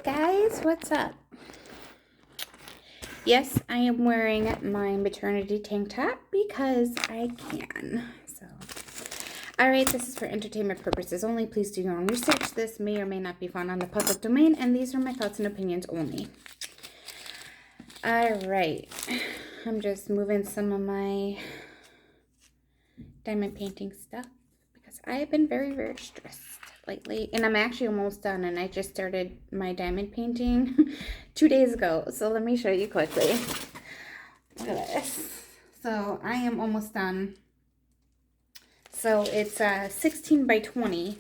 Guys, what's up? Yes, I am wearing my maternity tank top because I can. Alright, this is for entertainment purposes only. Please do your own research. This may or may not be found on the public domain, and these are my thoughts and opinions only. Alright, I'm just moving some of my diamond painting stuff because I have been very, very stressed lately, and I'm actually almost done, and I just started my diamond painting 2 days ago. So let me show you quickly. Look at this. So I am almost done. So it's 16 by 20,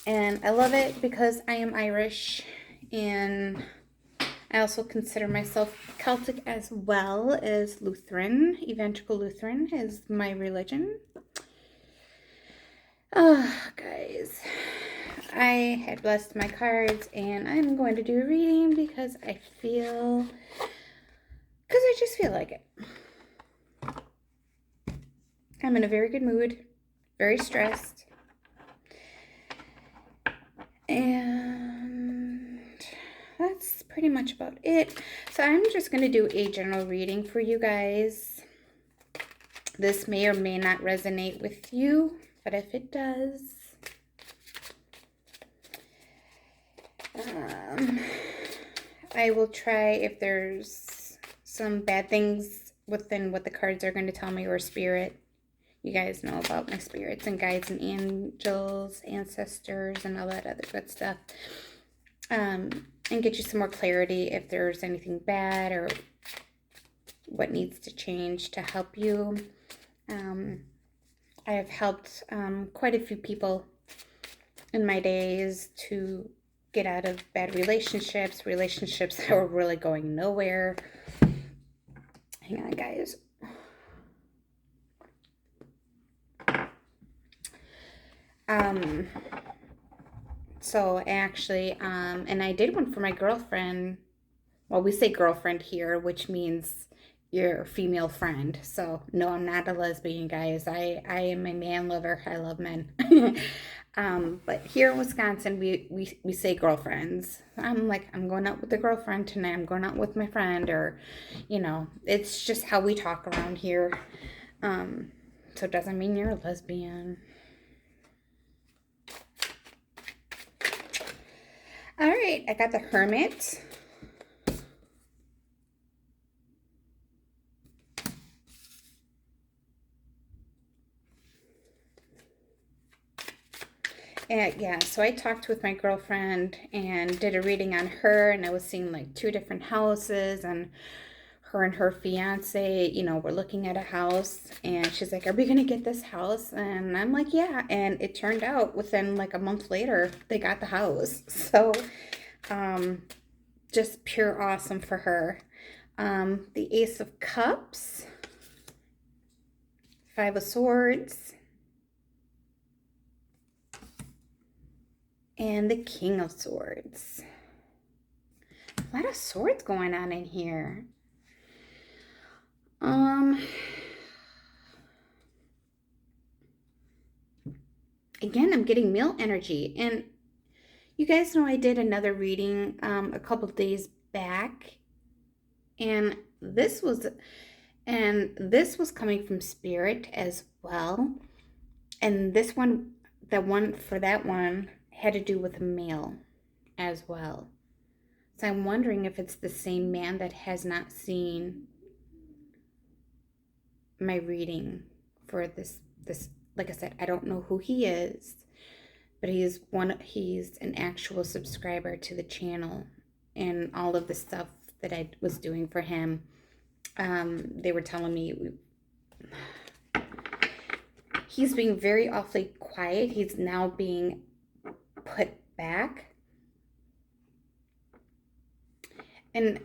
and I love it because I am Irish, and I also consider myself Celtic as well as Lutheran. Evangelical Lutheran is my religion. Oh, guys, I had blessed my cards, and I'm going to do a reading because I just feel like it. I'm in a very good mood, very stressed, and that's pretty much about it. So I'm just going to do a general reading for you guys. This may or may not resonate with you, but if it does, I will try, if there's some bad things within what the cards are going to tell me, or spirit. You guys know about my spirits and guides and angels, ancestors, and all that other good stuff. And get you some more clarity if there's anything bad or what needs to change to help you. I have helped quite a few people in my days to get out of bad relationships that were really going nowhere. Hang on, guys. So actually, and I did one for my girlfriend. Well, we say girlfriend here, which means your female friend. So no, I'm not a lesbian, guys. I am a man lover. I love men. But here in Wisconsin, we say girlfriends. I'm going out with a girlfriend tonight. I'm going out with my friend, or, it's just how we talk around here. So it doesn't mean you're a lesbian. All right, I got the Hermit. Yeah, so I talked with my girlfriend and did a reading on her, and I was seeing like 2 different houses, and her fiance, we're looking at a house, and she's like, are we gonna get this house? And I'm like, yeah. And it turned out within like a month later, they got the house. So just pure awesome for her. The Ace of Cups, 5 of Swords, and the King of Swords. A lot of swords going on in here. Again, I'm getting male energy, and you guys know I did another reading a couple days back, and this was coming from spirit as well, and this one, the one for that one, had to do with a male as well. So I'm wondering if it's the same man that has not seen my reading for this. Like I said, I don't know who he is, but he's an actual subscriber to the channel, and all of the stuff that I was doing for him, they were telling me he's being very awfully quiet. He's now being put back, and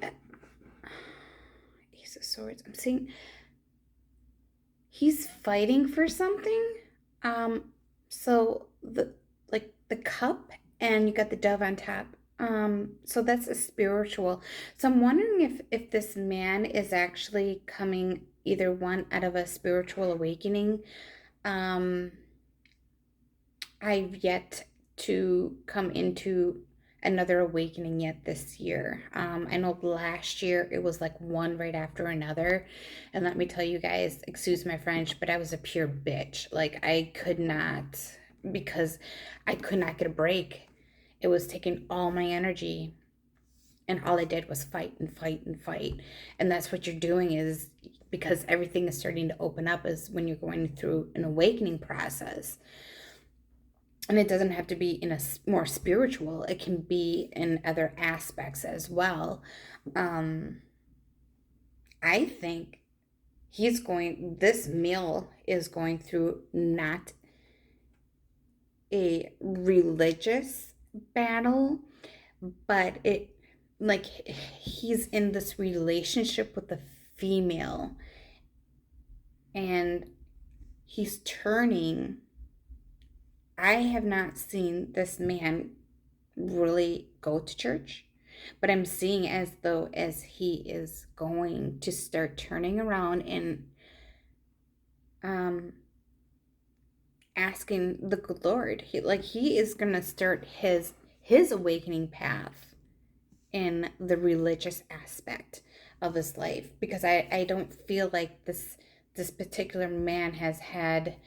Ace of Swords, I'm seeing he's fighting for something. So the cup, and you got the dove on top. So that's a spiritual. So I'm wondering if this man is actually coming, either one, out of a spiritual awakening. I've yet to come into another awakening yet this year. I know last year it was like one right after another. And let me tell you guys, excuse my French, but I was a pure bitch. Like, I could not, because I could not get a break. It was taking all my energy. And all I did was fight and fight and fight. And that's what you're doing, is because everything is starting to open up, is when you're going through an awakening process. And it doesn't have to be in a more spiritual, it can be in other aspects as well. I think this male is going through not a religious battle, but like, he's in this relationship with a female, and he's turning. I have not seen this man really go to church, but I'm seeing as though as he is going to start turning around and asking the good Lord. He is gonna start his awakening path in the religious aspect of his life, because I don't feel like this particular man has had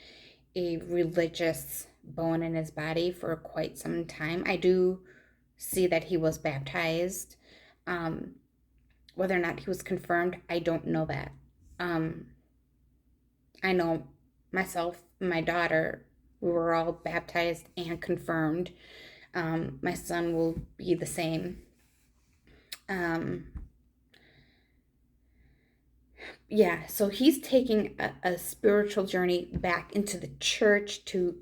a religious bone in his body for quite some time. I do see that he was baptized. Whether or not he was confirmed, I don't know that. I know myself, my daughter, we were all baptized and confirmed. My son will be the same. Yeah, so he's taking a spiritual journey back into the church to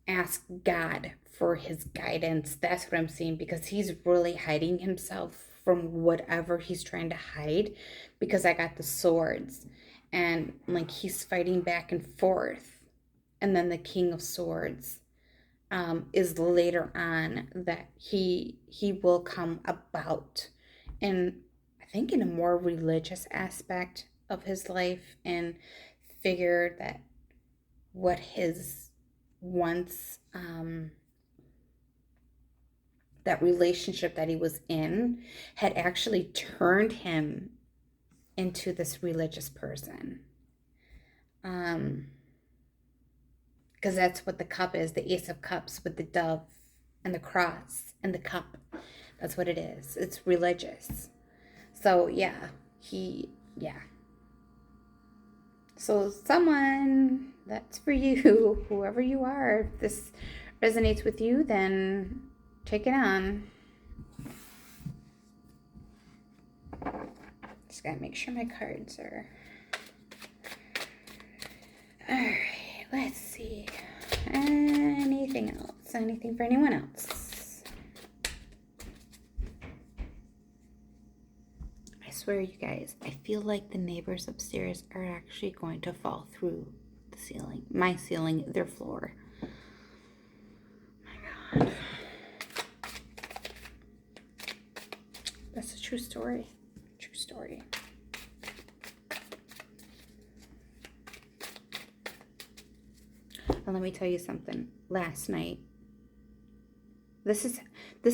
ask God for his guidance. That's what I'm seeing, because he's really hiding himself from whatever he's trying to hide, because I got the swords, and like, he's fighting back and forth. And then the King of Swords is later on, that he will come about, and I think in a more religious aspect of his life, and figure that what his once that relationship that he was in had actually turned him into this religious person. Because that's what the cup is, the Ace of Cups with the dove and the cross and the cup. That's what it is. It's religious. So yeah, yeah. So someone, that's for you, whoever you are. If this resonates with you, then take it on. Just gotta make sure my cards are... Alright, let's see. Anything else? Anything for anyone else? I swear, you guys, I feel like the neighbors upstairs are actually going to fall through the ceiling. My ceiling, their floor. Oh my God. That's a true story. True story. And let me tell you something. Last night, this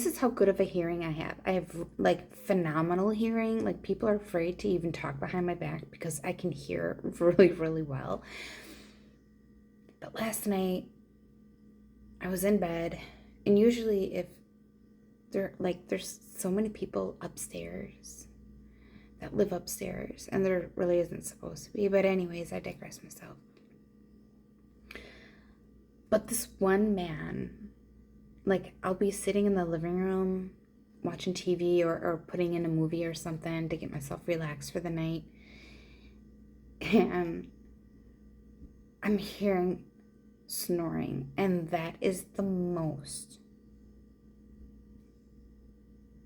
is how good of a hearing I have. I have like phenomenal hearing. Like, people are afraid to even talk behind my back because I can hear really, really well. But last night, I was in bed, and usually if there's so many people upstairs that live upstairs, and there really isn't supposed to be. But anyways, I digress myself. But this one man, like, I'll be sitting in the living room watching TV or putting in a movie or something to get myself relaxed for the night. And I'm hearing snoring. And that is the most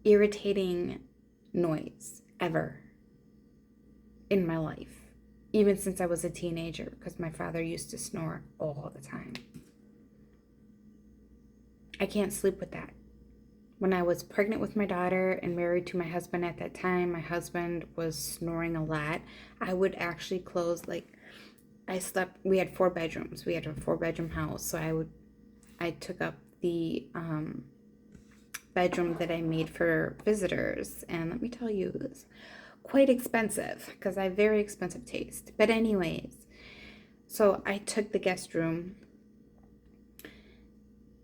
irritating noise ever in my life. Even since I was a teenager, because my father used to snore all the time. I can't sleep with that. When I was pregnant with my daughter and married to my husband at that time, my husband was snoring a lot. I would actually close, we had 4 bedrooms. We had a 4-bedroom house. So I took up the bedroom that I made for visitors. And let me tell you, it's quite expensive because I have very expensive taste. But anyways, so I took the guest room,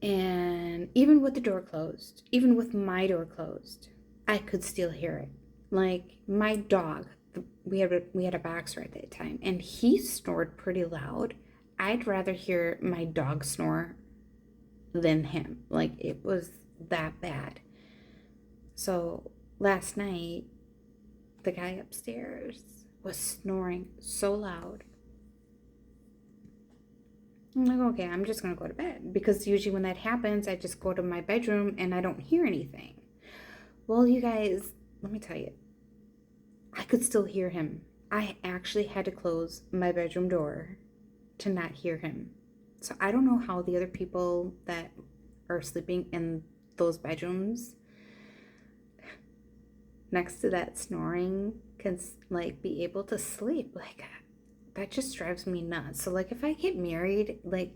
and even with the door closed, even with my door closed, I could still hear it. Like my dog, we had a boxer at that time, and he snored pretty loud. I'd rather hear my dog snore than him. Like it was that bad. So last night, the guy upstairs was snoring so loud. I'm like, okay, I'm just gonna go to bed, because usually when that happens, I just go to my bedroom and I don't hear anything. Well, you guys, let me tell you, I could still hear him. I actually had to close my bedroom door to not hear him. So I don't know how the other people that are sleeping in those bedrooms next to that snoring can like be able to sleep. Like that just drives me nuts. So like if I get married, like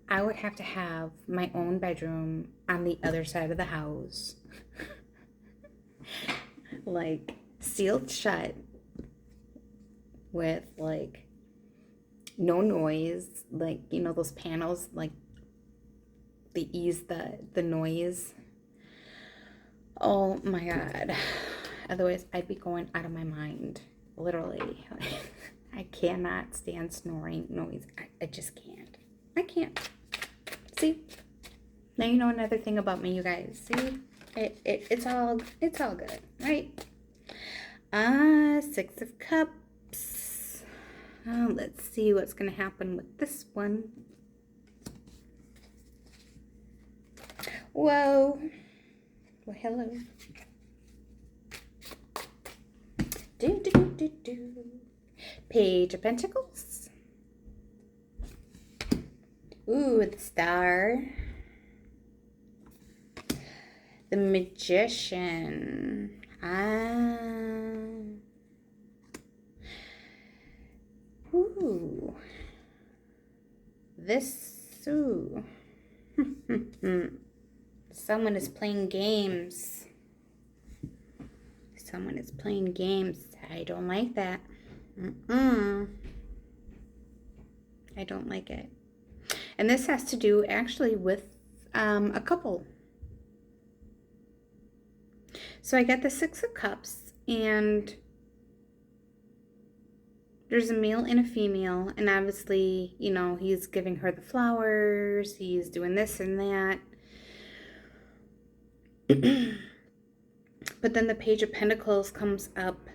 I would have to have my own bedroom on the other side of the house. Like sealed shut with like no noise, like you know those panels, like they ease the noise. Oh my god. Otherwise I'd be going out of my mind. Literally. I cannot stand snoring noise. I just can't. I can't. See? Now you know another thing about me, you guys. See? It's all good, right? Six of Cups. Let's see what's gonna happen with this one. Whoa. Well, hello. Page of Pentacles. Ooh, the Star. The Magician. Ooh. Ooh. Someone is playing games. Someone is playing games. I don't like that. I don't like it. And this has to do actually with a couple. So I got the Six of Cups, and there's a male and a female, and obviously, you know, he's giving her the flowers, he's doing this and that. But then the Page of Pentacles comes up.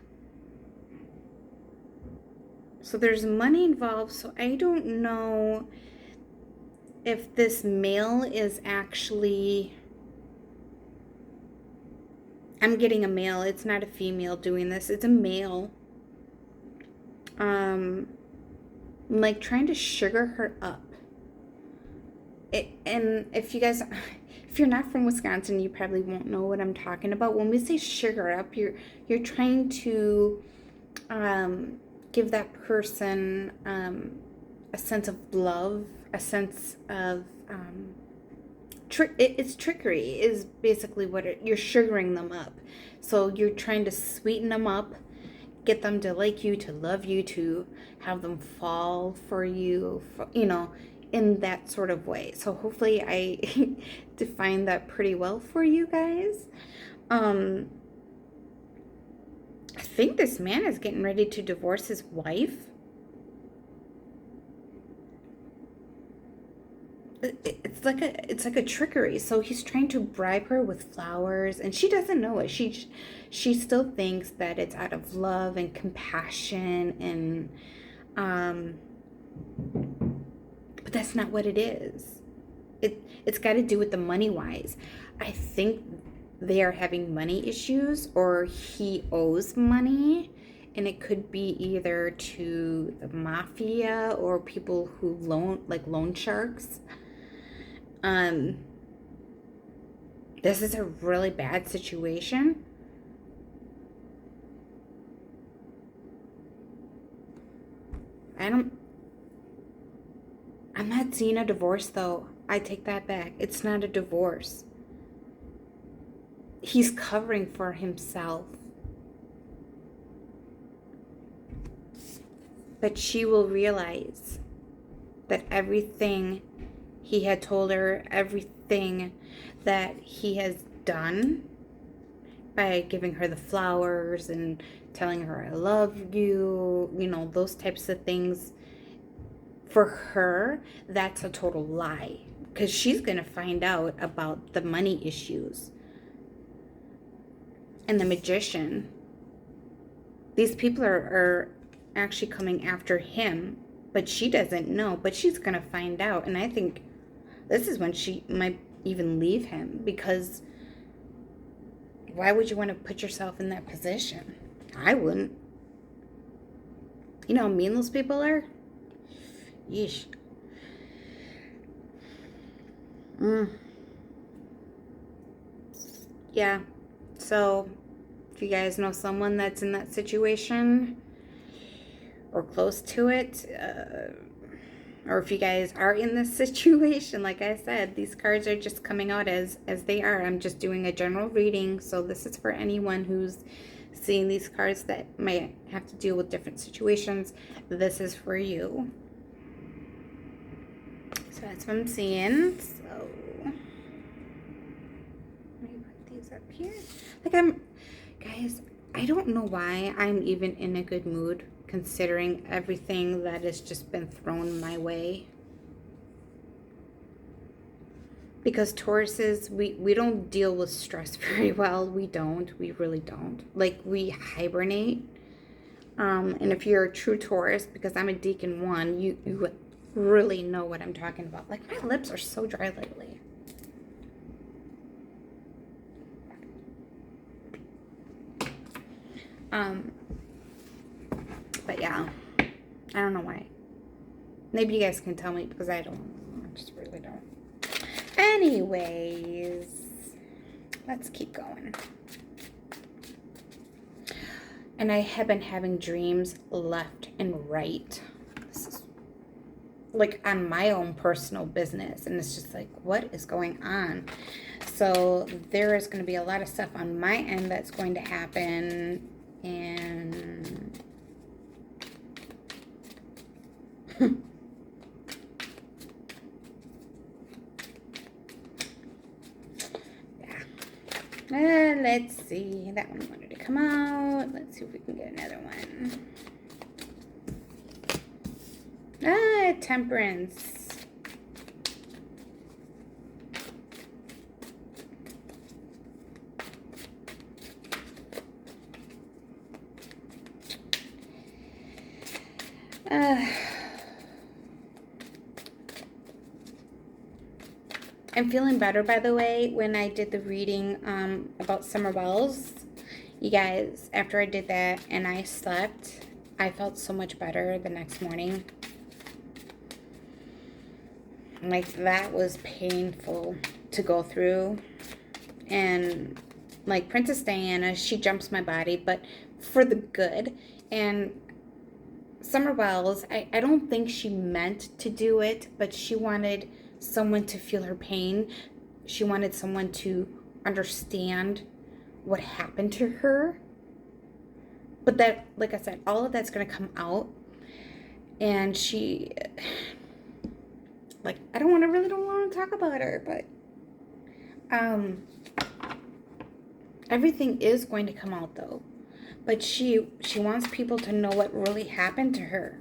So there's money involved, so I don't know if this male is actually... I'm getting a male. It's not a female doing this. It's a male. Like trying to sugar her up. And if you guys, if you're not from Wisconsin, you probably won't know what I'm talking about. When we say sugar up, you're trying to give that person a sense of love, a sense of it's trickery is basically what you're sugaring them up. So you're trying to sweeten them up, get them to like you, to love you, to have them fall for you, you know, in that sort of way. So hopefully I defined that pretty well for you guys. I think this man is getting ready to divorce his wife. It's like a trickery. So he's trying to bribe her with flowers, and she doesn't know it. She still thinks that it's out of love and compassion, and but that's not what it is. It's got to do with the money wise. I think they are having money issues, or he owes money, and it could be either to the mafia or people who loan sharks. This is a really bad situation. I'm not seeing a divorce though. I take that back. It's not a divorce. he's covering for himself. But she will realize that everything he had told her, everything that he has done by giving her the flowers and telling her I love you, you know, those types of things, for her, that's a total lie. Because she's going to find out about the money issues. And the magician. These people are actually coming after him, but she doesn't know. But she's going to find out. And I think this is when she might even leave him, because why would you want to put yourself in that position? I wouldn't. You know how mean those people are? Yeesh. Yeah. So, if you guys know someone that's in that situation or close to it, or if you guys are in this situation, like I said, these cards are just coming out as they are. I'm just doing a general reading, so this is for anyone who's seeing these cards that might have to deal with different situations. This is for you. So that's what I'm seeing. So let me put these up here. Like, guys, I don't know why I'm even in a good mood, considering everything that has just been thrown my way. Because Tauruses, we don't deal with stress very well. We really don't. Like, we hibernate. And if you're a true Taurus, because I'm a Deacon 1, you really know what I'm talking about. Like, my lips are so dry lately. But yeah, I don't know why. Maybe you guys can tell me, because I just really don't. Anyways, let's keep going. And I have been having dreams left and right. This is like on my own personal business. And it's just like, what is going on? So there is going to be a lot of stuff on my end that's going to happen. And let's see. That one wanted to come out. Let's see if we can get another one. Temperance. I'm feeling better, by the way. When I did the reading about summer wells, you guys, after I did that and I slept, I felt so much better the next morning. Like, that was painful to go through. And like Princess Diana, she jumps my body, but for the good. And Summer Wells, I don't think she meant to do it, but she wanted someone to feel her pain. She wanted someone to understand what happened to her. But that, like I said, all of that's going to come out. And she, like, I don't want to talk about her, but everything is going to come out, though. But she wants people to know what really happened to her.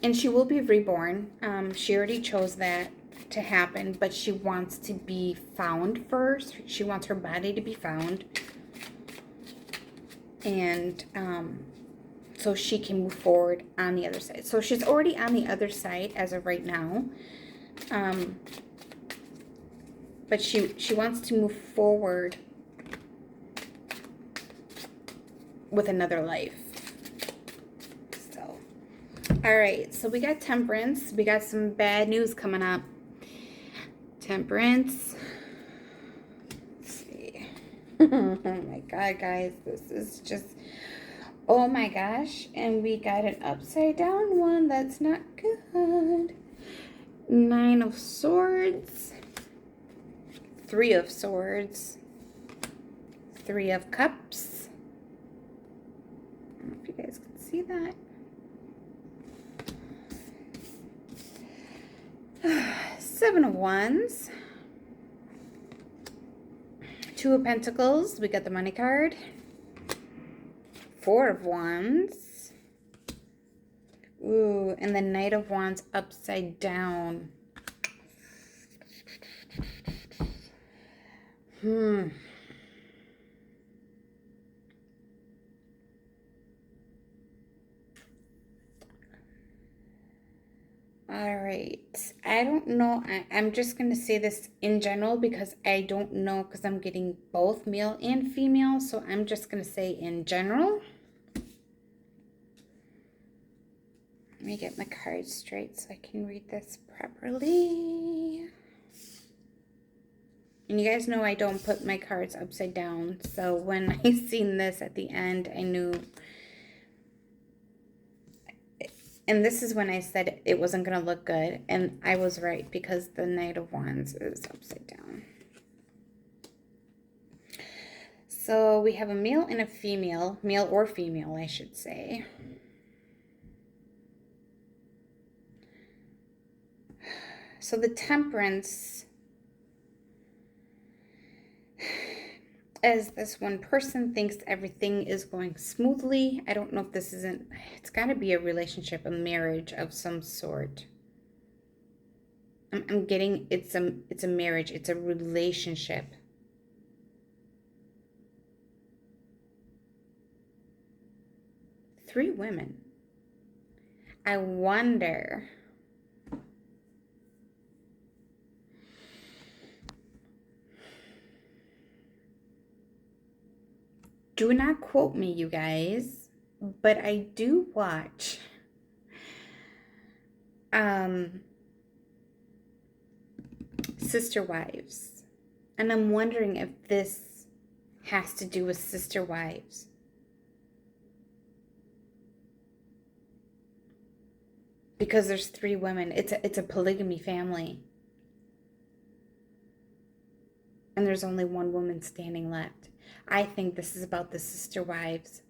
And she will be reborn. She already chose that to happen, but she wants to be found first. She wants her body to be found. And so she can move forward on the other side. So she's already on the other side as of right now. But she wants to move forward with another life. So, all right. So we got Temperance. We got some bad news coming up. Temperance. Let's see. Oh my God, guys. This is just... Oh my gosh. And we got an upside down one. That's not good. 9 of Swords. Three of Swords, Three of Cups. I don't know if you guys can see that. Seven of Wands, Two of Pentacles. We got the Money card. Four of Wands. Ooh, and the Knight of Wands upside down. All right. I don't know. I'm just going to say this in general because I don't know, because I'm getting both male and female. So I'm just going to say in general. Let me get my cards straight so I can read this properly. And you guys know I don't put my cards upside down. So when I seen this at the end, I knew. And this is when I said it wasn't going to look good. And I was right, because the Knight of Wands is upside down. So we have a male and a female. Male or female, I should say. So the Temperance, as this one person thinks everything is going smoothly. I don't know if this isn't, it's got to be a relationship, a marriage of some sort. I'm getting it's a marriage, it's a relationship. Three women. I wonder. Do not quote me, you guys, but I do watch Sister Wives, and I'm wondering if this has to do with Sister Wives. Because there's three women. It's a polygamy family. And there's only one woman standing left. I think this is about the Sister Wives.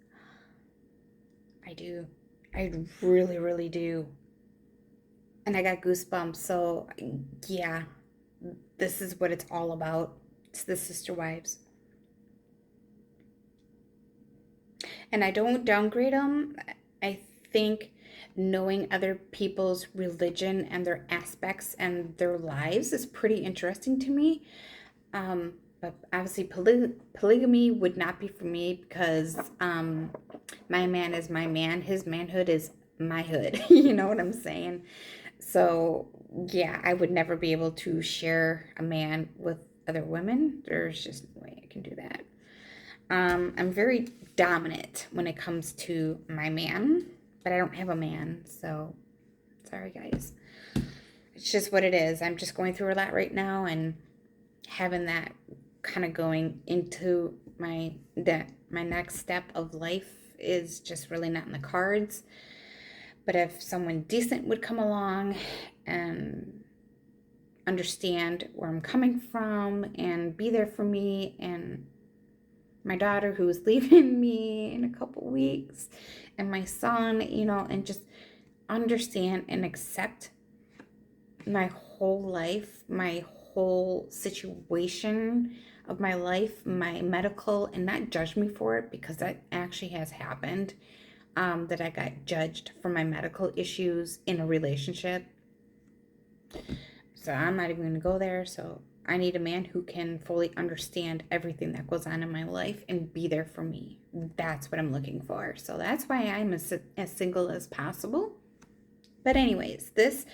I do. I really, really do. And I got goosebumps. So, yeah. This is what it's all about. It's the Sister Wives. And I don't downgrade them. I think knowing other people's religion and their aspects and their lives is pretty interesting to me. But obviously polygamy would not be for me, because my man is my man. His manhood is my hood. You know what I'm saying? So, yeah, I would never be able to share a man with other women. There's just no way I can do that. I'm very dominant when it comes to my man, but I don't have a man, so sorry, guys. It's just what it is. I'm just going through a lot right now, and having that kind of going into my next step of life is just really not in the cards. But if someone decent would come along and understand where I'm coming from and be there for me, and my daughter who is leaving me in a couple weeks, and my son, you know, and just understand and accept my whole life, my whole situation of my life, my medical, and not judge me for it, because that actually has happened, that I got judged for my medical issues in a relationship. So I'm not even going to go there. So I need a man who can fully understand everything that goes on in my life and be there for me. That's what I'm looking for. So that's why I'm as single as possible. But anyways, this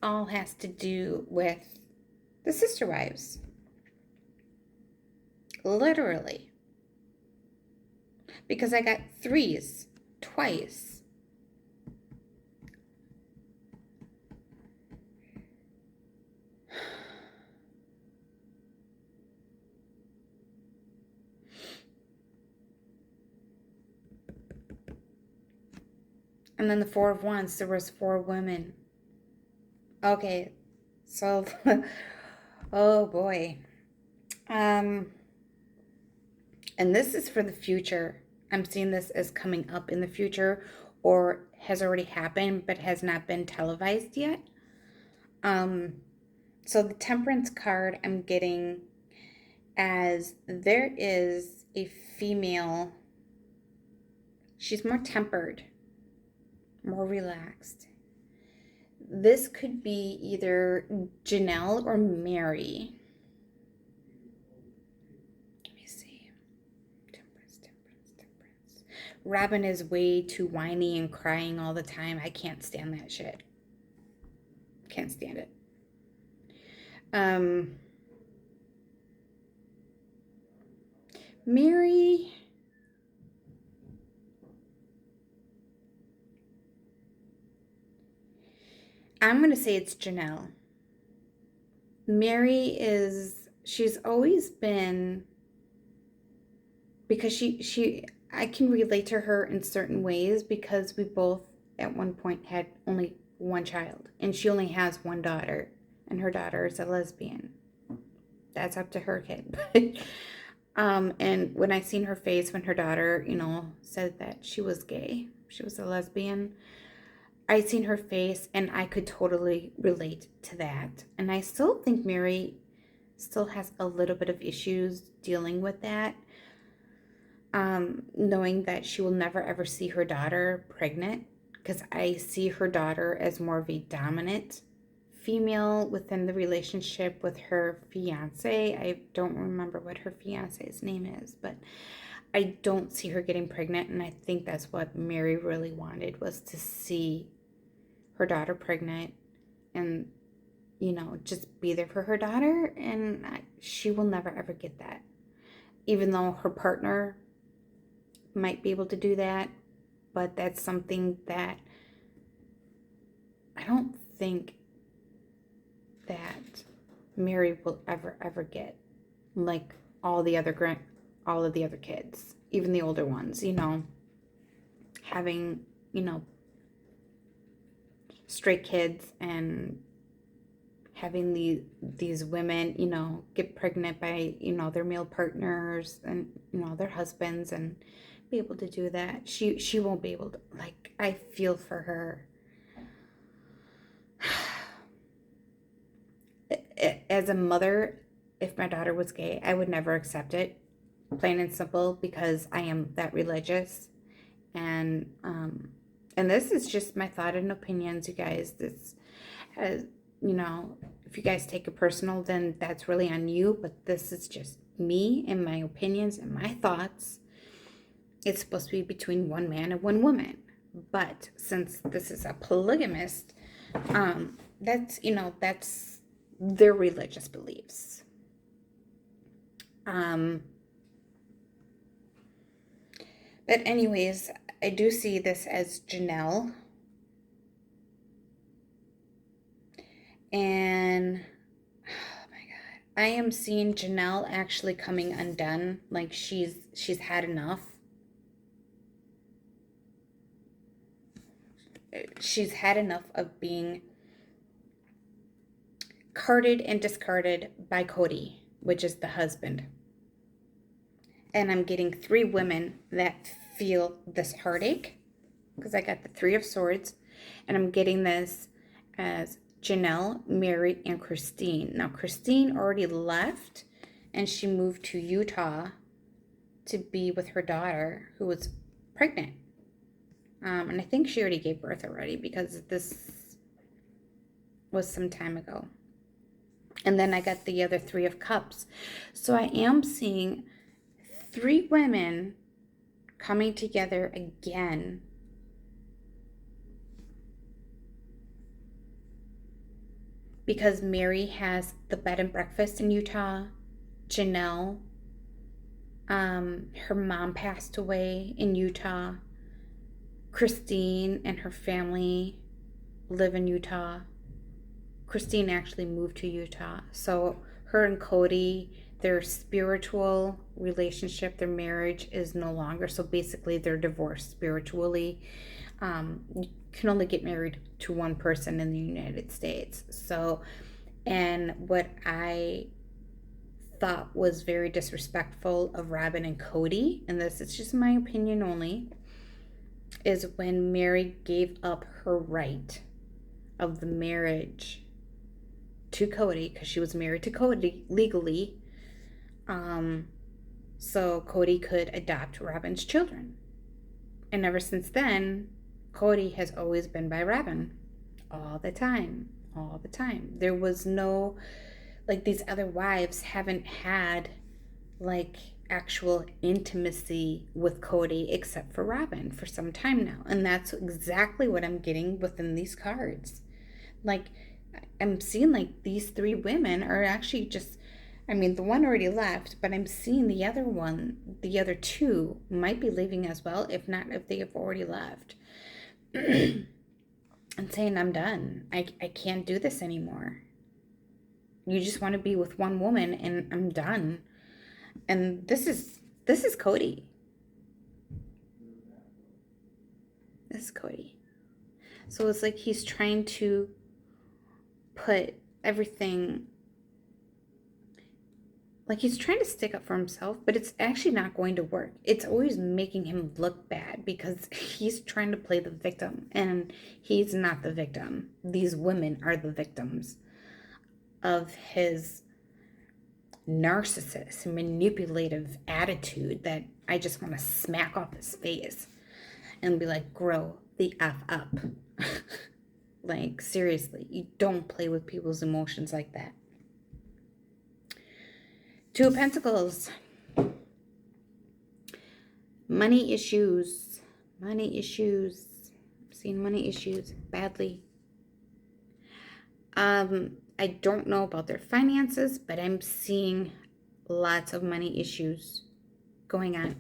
all has to do with the Sister Wives. Literally. Because I got threes twice. And then the Four of Wands, there was four women. Okay, so, oh boy. Um, and this is for the future. I'm seeing this as coming up in the future or has already happened but has not been televised yet. Um, so the Temperance card I'm getting as there is a female, she's more tempered, more relaxed. This could be either Janelle or Mary. Let me see. Temperance. Robin is way too whiny and crying all the time. I can't stand that shit. Can't stand it. Mary. I'm going to say it's Janelle. Mary she's always been, because I can relate to her in certain ways because we both at one point had only one child and she only has one daughter and her daughter is a lesbian. That's up to her kid. And when I seen her face when her daughter, said that she was gay, she was a lesbian, I seen her face and I could totally relate to that. And I still think Mary still has a little bit of issues dealing with that. Knowing that she will never ever see her daughter pregnant, because I see her daughter as more of a dominant female within the relationship with her fiance. I don't remember what her fiance's name is, but I don't see her getting pregnant, and I think that's what Mary really wanted, was to see her daughter pregnant and, just be there for her daughter, and she will never ever get that. Even though her partner might be able to do that, but that's something that I don't think that Mary will ever get, like all of the other kids, even the older ones, having, straight kids and having these women, get pregnant by, their male partners and, their husbands, and be able to do that. She won't be able to. Like, I feel for her. As a mother, if my daughter was gay, I would never accept it, plain and simple, because I am that religious. And this is just my thought and opinions, you guys. This has, if you guys take it personal, then that's really on you, but this is just me and my opinions and my thoughts. It's supposed to be between one man and one woman, but since this is a polygamist, that's their religious beliefs. But anyways, I do see this as Janelle. And oh my God, I am seeing Janelle actually coming undone. Like she's had enough. She's had enough of being carded and discarded by Cody, which is the husband. And I'm getting 3 women that feel this heartache, because I got the 3 of Swords, and I'm getting this as Janelle, Mary, and Christine. Now, Christine already left, and she moved to Utah to be with her daughter, who was pregnant. And I think she already gave birth already, because this was some time ago. And then I got the other 3 of Cups. So I am seeing 3 women coming together again. Because Mary has the bed and breakfast in Utah. Janelle, her mom passed away in Utah. Christine and her family live in Utah. Christine actually moved to Utah. So her and Cody, their spiritual relationship, their marriage is no longer. So basically they're divorced spiritually. You can only get married to one person in the United States. So, and what I thought was very disrespectful of Robin and Cody, and this is just my opinion only, is when Mary gave up her right of the marriage to Cody, because she was married to Cody legally, so Cody could adopt Robin's children. And ever since then, Cody has always been by Robin. All the time. All the time. There was no, like, these other wives haven't had, like, actual intimacy with Cody except for Robin for some time now. And that's exactly what I'm getting within these cards. Like, I'm seeing, like, these three women are actually just, I mean, the one already left, but I'm seeing the other two might be leaving as well, if not, if they have already left. And saying, I'm done. I can't do this anymore. You just want to be with one woman, and I'm done. And this is Cody. This is Cody. So it's like he's trying to put everything, like he's trying to stick up for himself, but it's actually not going to work. It's always making him look bad because he's trying to play the victim, and he's not the victim. These women are the victims of his narcissist, manipulative attitude that I just want to smack off his face and be like, grow the F up. Like, seriously, you don't play with people's emotions like that. Two of Pentacles. Money issues. Money issues. I'm seeing money issues badly. I don't know about their finances, but I'm seeing lots of money issues going on.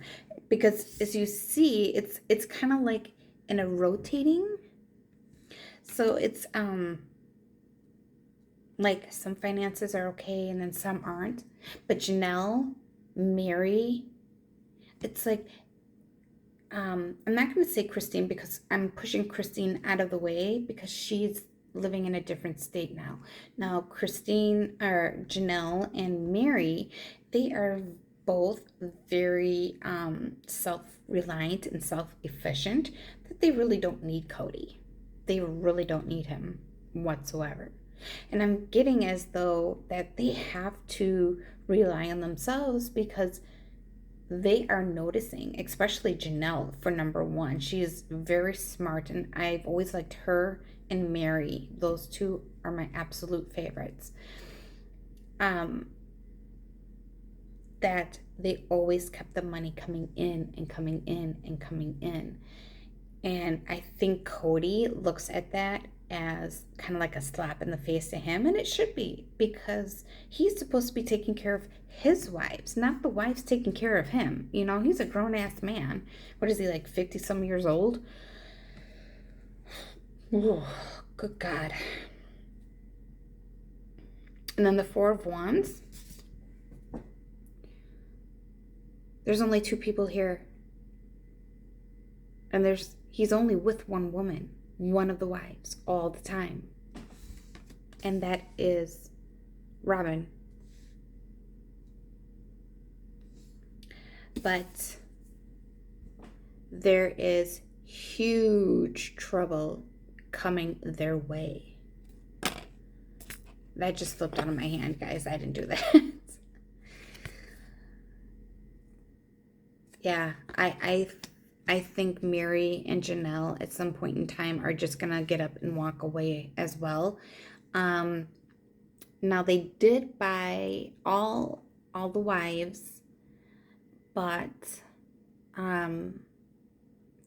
Because as you see, it's kind of like in a rotating. So it's like some finances are okay and then some aren't. But Janelle, Mary, it's like, I'm not going to say Christine because I'm pushing Christine out of the way because she's living in a different state now. Now, Christine, or Janelle and Mary, they are both very self-reliant and self-efficient, that they really don't need Cody. They really don't need him whatsoever. And I'm getting as though that they have to rely on themselves because they are noticing, especially Janelle, for number one. She is very smart, and I've always liked her and Mary. Those two are my absolute favorites. That they always kept the money coming in and coming in and coming in. And I think Cody looks at that as kind of like a slap in the face to him, and it should be, because he's supposed to be taking care of his wives, not the wives taking care of him. You know, he's a grown-ass man. What is he, like 50-some years old? Oh, good God. And then the Four of Wands. There's only two people here. And he's only with one woman, one of the wives, all the time. And that is Robin. But there is huge trouble coming their way. That just flipped out of my hand, guys. I didn't do that. Yeah, I think Mary and Janelle at some point in time are just gonna get up and walk away as well. Now they did buy all the wives, but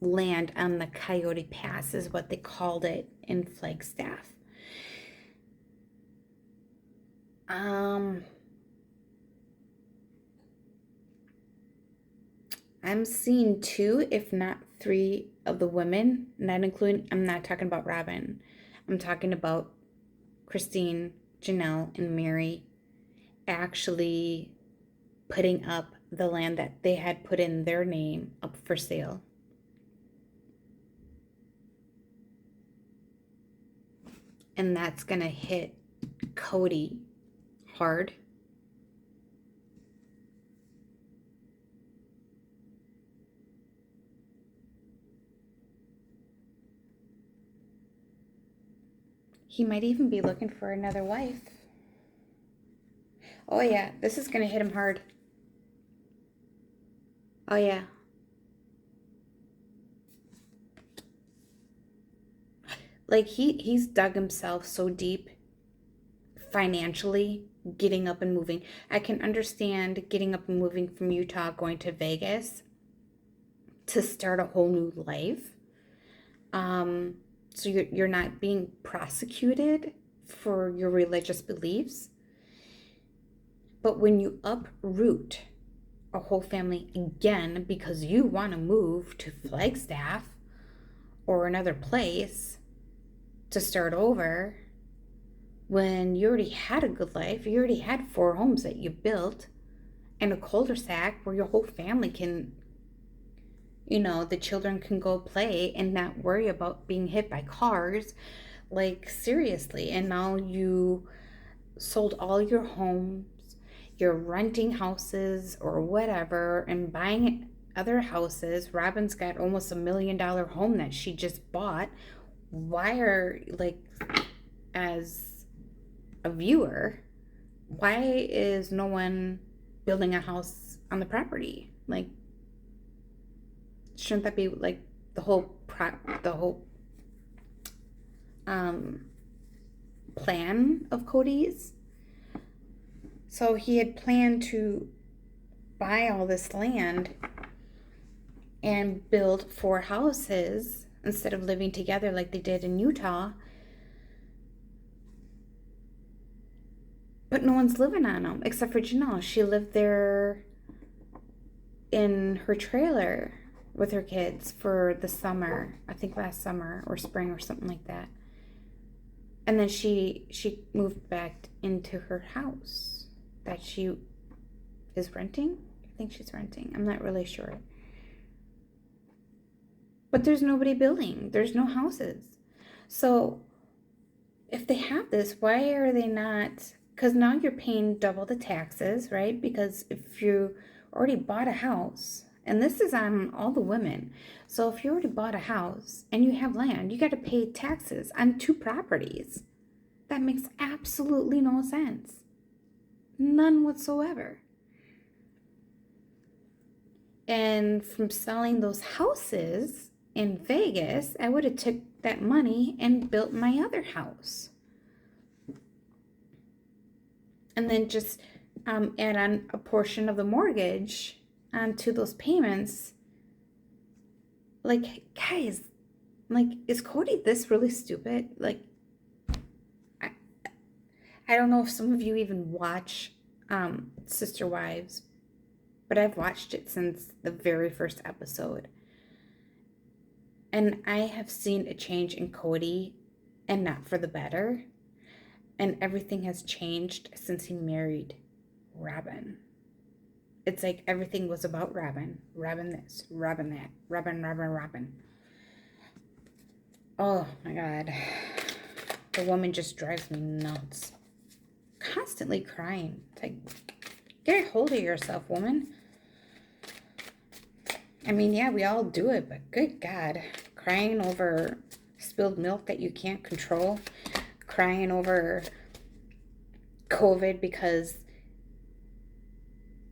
land on the Coyote Pass is what they called it in Flagstaff. I'm seeing two, if not three, of the women, not including, I'm not talking about Robin. I'm talking about Christine, Janelle, and Mary actually putting up the land that they had put in their name up for sale. And that's going to hit Cody hard. He might even be looking for another wife. Oh yeah, this is gonna hit him hard. Oh yeah. Like he's dug himself so deep financially, getting up and moving. I can understand getting up and moving from Utah, going to Vegas to start a whole new life. So you're not being prosecuted for your religious beliefs. But when you uproot a whole family again because you want to move to Flagstaff or another place to start over, when you already had a good life, you already had 4 homes that you built and a cul-de-sac where your whole family can, the children can go play and not worry about being hit by cars. Like, seriously. And now you sold all your homes, you're renting houses or whatever and buying other houses. Robin's got almost $1 million home that she just bought. Why are, like, as a viewer, why is no one building a house on the property? Like, shouldn't that be like the whole plan of Cody's? So he had planned to buy all this land and build 4 houses instead of living together like they did in Utah. But no one's living on them except for Janelle. She lived there in her trailer with her kids for the summer, I think last summer or spring or something like that. And then she moved back into her house that she is renting. I think she's renting. I'm not really sure. But there's nobody building. There's no houses. So if they have this, why are they not? Because now you're paying double the taxes, right? Because if you already bought a house, and this is on all the women. So if you already bought a house and you have land, you got to pay taxes on 2 properties. That makes absolutely no sense. None whatsoever. And from selling those houses in Vegas, I would have took that money and built my other house. And then just add on a portion of the mortgage onto those payments. Like, guys, like, is Cody this really stupid? Like, I don't know if some of you even watch Sister Wives, but I've watched it since the very first episode. And I have seen a change in Cody, and not for the better. And everything has changed since he married Robin. It's like everything was about Robin. Robin this, Robin that, Robin. Oh my God. The woman just drives me nuts. Constantly crying. It's like, get a hold of yourself, woman. I mean, yeah, we all do it, but good God. Crying over spilled milk that you can't control. Crying over COVID because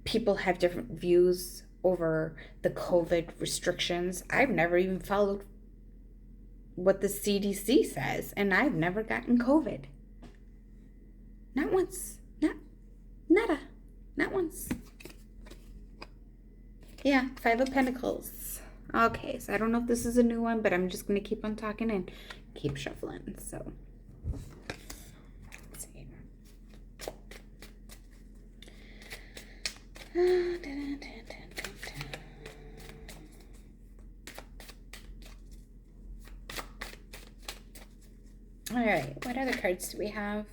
people have different views over the COVID restrictions. I've never even followed what the CDC says, and I've never gotten COVID. Not once. Nada. Not once. Yeah, 5 of Pentacles. Okay, so I don't know if this is a new one, but I'm just going to keep on talking and keep shuffling. So, let's see. All right, what other cards do we have?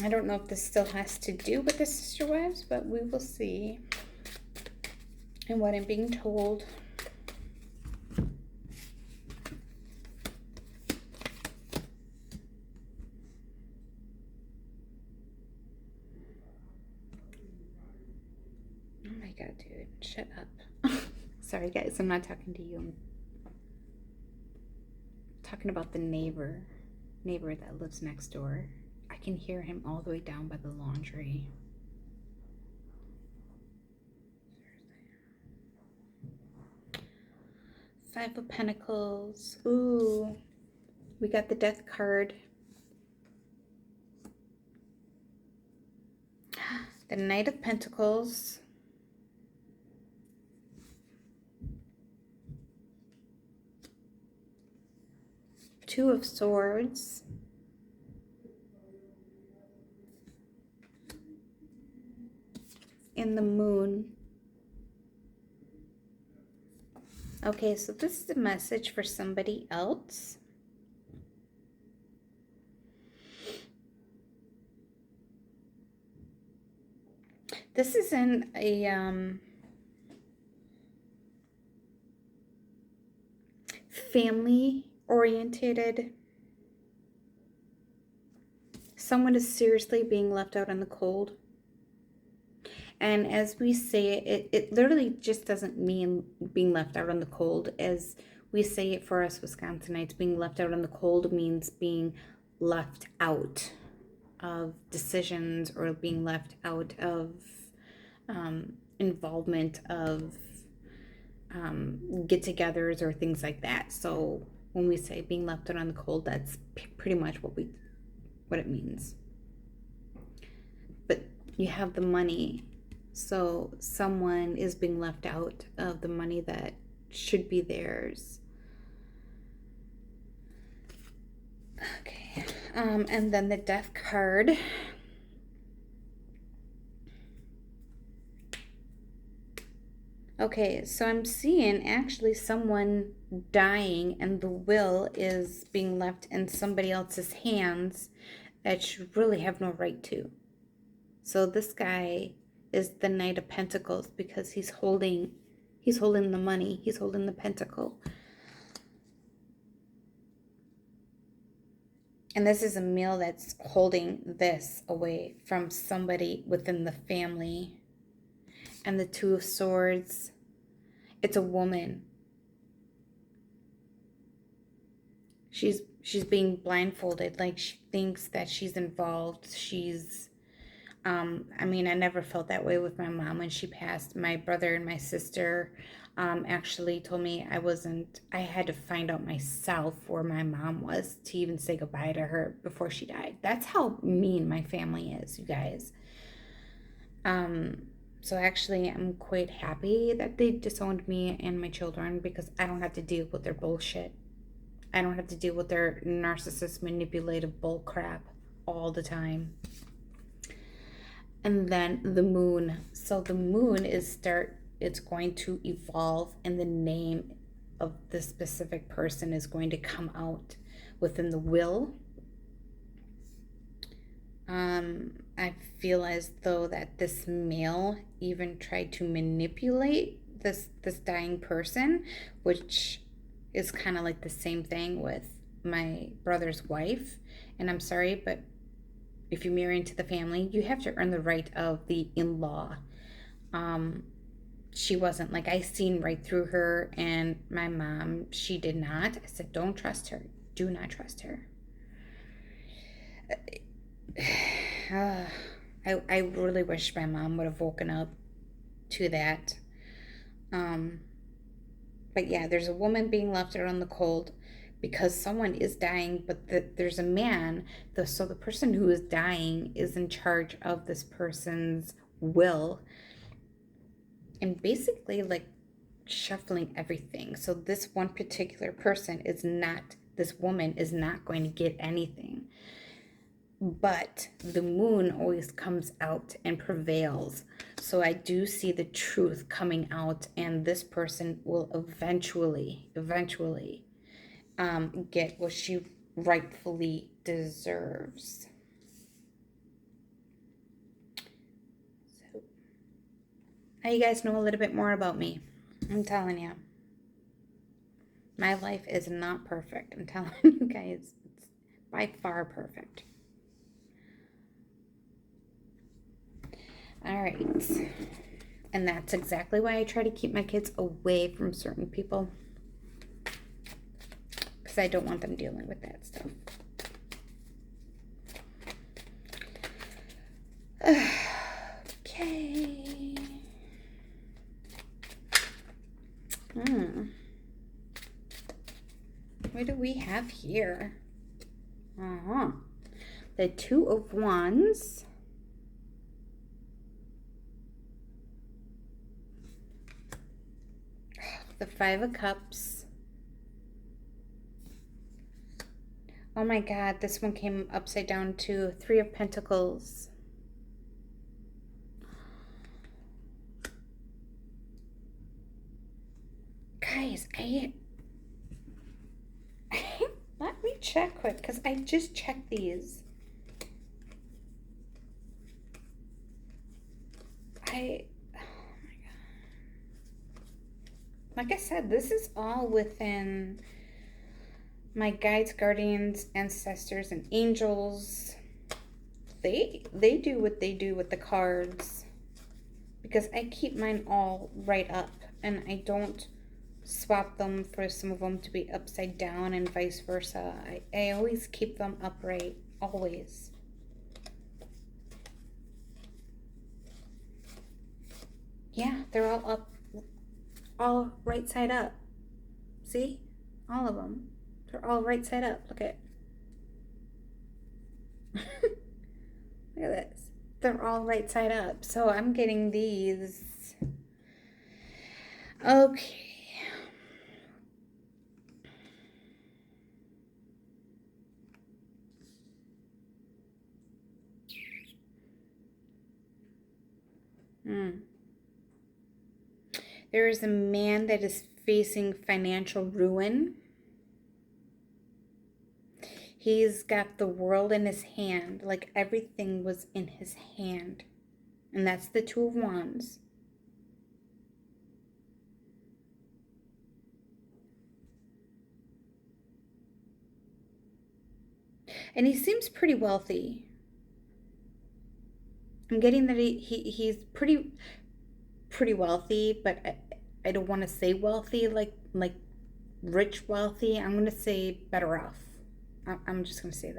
I don't know if this still has to do with the Sister Wives, but we will see. And what I'm being told. Oh my God, dude. Shut up. Sorry, guys. I'm not talking to you. talking about the neighbor that lives next door. I can hear him all the way down by the laundry. Five of Pentacles. Ooh, we got the Death card. The Knight of Pentacles. Two of Swords. And the Moon. Okay, so this is a message for somebody else. This is in a family-oriented. Someone is seriously being left out in the cold. And as we say it, it literally just doesn't mean being left out in the cold. As we say it for us Wisconsinites, being left out in the cold means being left out of decisions or being left out of involvement of get-togethers or things like that. So when we say being left out in the cold, that's pretty much what it means. But you have the money. So someone is being left out of the money that should be theirs. Okay. And then the Death card. Okay, so I'm seeing actually someone dying and the will is being left in somebody else's hands that you really have no right to. So this guy is the Knight of Pentacles because he's holding the money, he's holding the pentacle. And this is a male that's holding this away from somebody within the family. And the Two of Swords, it's a woman. She's being blindfolded, like she thinks that she's involved. She's I mean, I never felt that way with my mom when she passed. My brother and my sister actually told me I had to find out myself where my mom was to even say goodbye to her before she died. That's how mean my family is, you guys. So actually, I'm quite happy that they disowned me and my children because I don't have to deal with their bullshit. I don't have to deal with their narcissist, manipulative bull crap all the time. And then the Moon. So the Moon it's going to evolve, and the name of the specific person is going to come out within the will. I feel as though that this male even tried to manipulate this dying person, which is kind of like the same thing with my brother's wife. And I'm sorry, but if you marry into the family, you have to earn the right of the in-law. She wasn't, like, I seen right through her, and my mom, she did not. I said, don't trust her. Do not trust her. I really wish my mom would have woken up to that. But yeah, there's a woman being left out on the cold because someone is dying, but there's a man. So the person who is dying is in charge of this person's will and basically like shuffling everything. So this one particular person this woman is not going to get anything. But the Moon always comes out and prevails. So I do see the truth coming out, and this person will eventually get what she rightfully deserves. So now you guys know a little bit more about me. I'm telling you. My life is not perfect. I'm telling you guys, it's by far perfect. All right. And that's exactly why I try to keep my kids away from certain people. Because I don't want them dealing with that stuff. Okay. What do we have here? The Two of Wands. The Five of Cups. Oh my God, this one came upside down too. Three of Pentacles. Guys, let me check quick because I just checked these. Oh my God. Like I said, this is all within my guides, guardians, ancestors, and angels. They do what they do with the cards because I keep mine all right up and I don't swap them for some of them to be upside down and vice versa. I always keep them upright, always. Yeah, they're all up, all right side up. See? All of them. They're all right side up. Look at Look at this. They're all right side up. So I'm getting these. Okay. There is a man that is facing financial ruin. He's got the world in his hand, like everything was in his hand. And that's the Two of Wands. And he seems pretty wealthy. I'm getting that he's pretty wealthy, but I don't want to say wealthy like rich wealthy. I'm going to say better off. I'm just going to say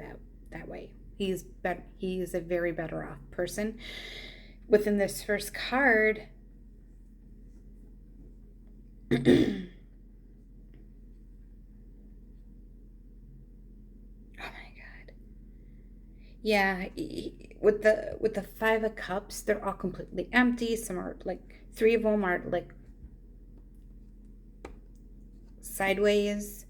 that way. He's a very better off person. Within this first card, oh my God. Yeah, with the Five of Cups, they're all completely empty. Some are like, three of them are like sideways.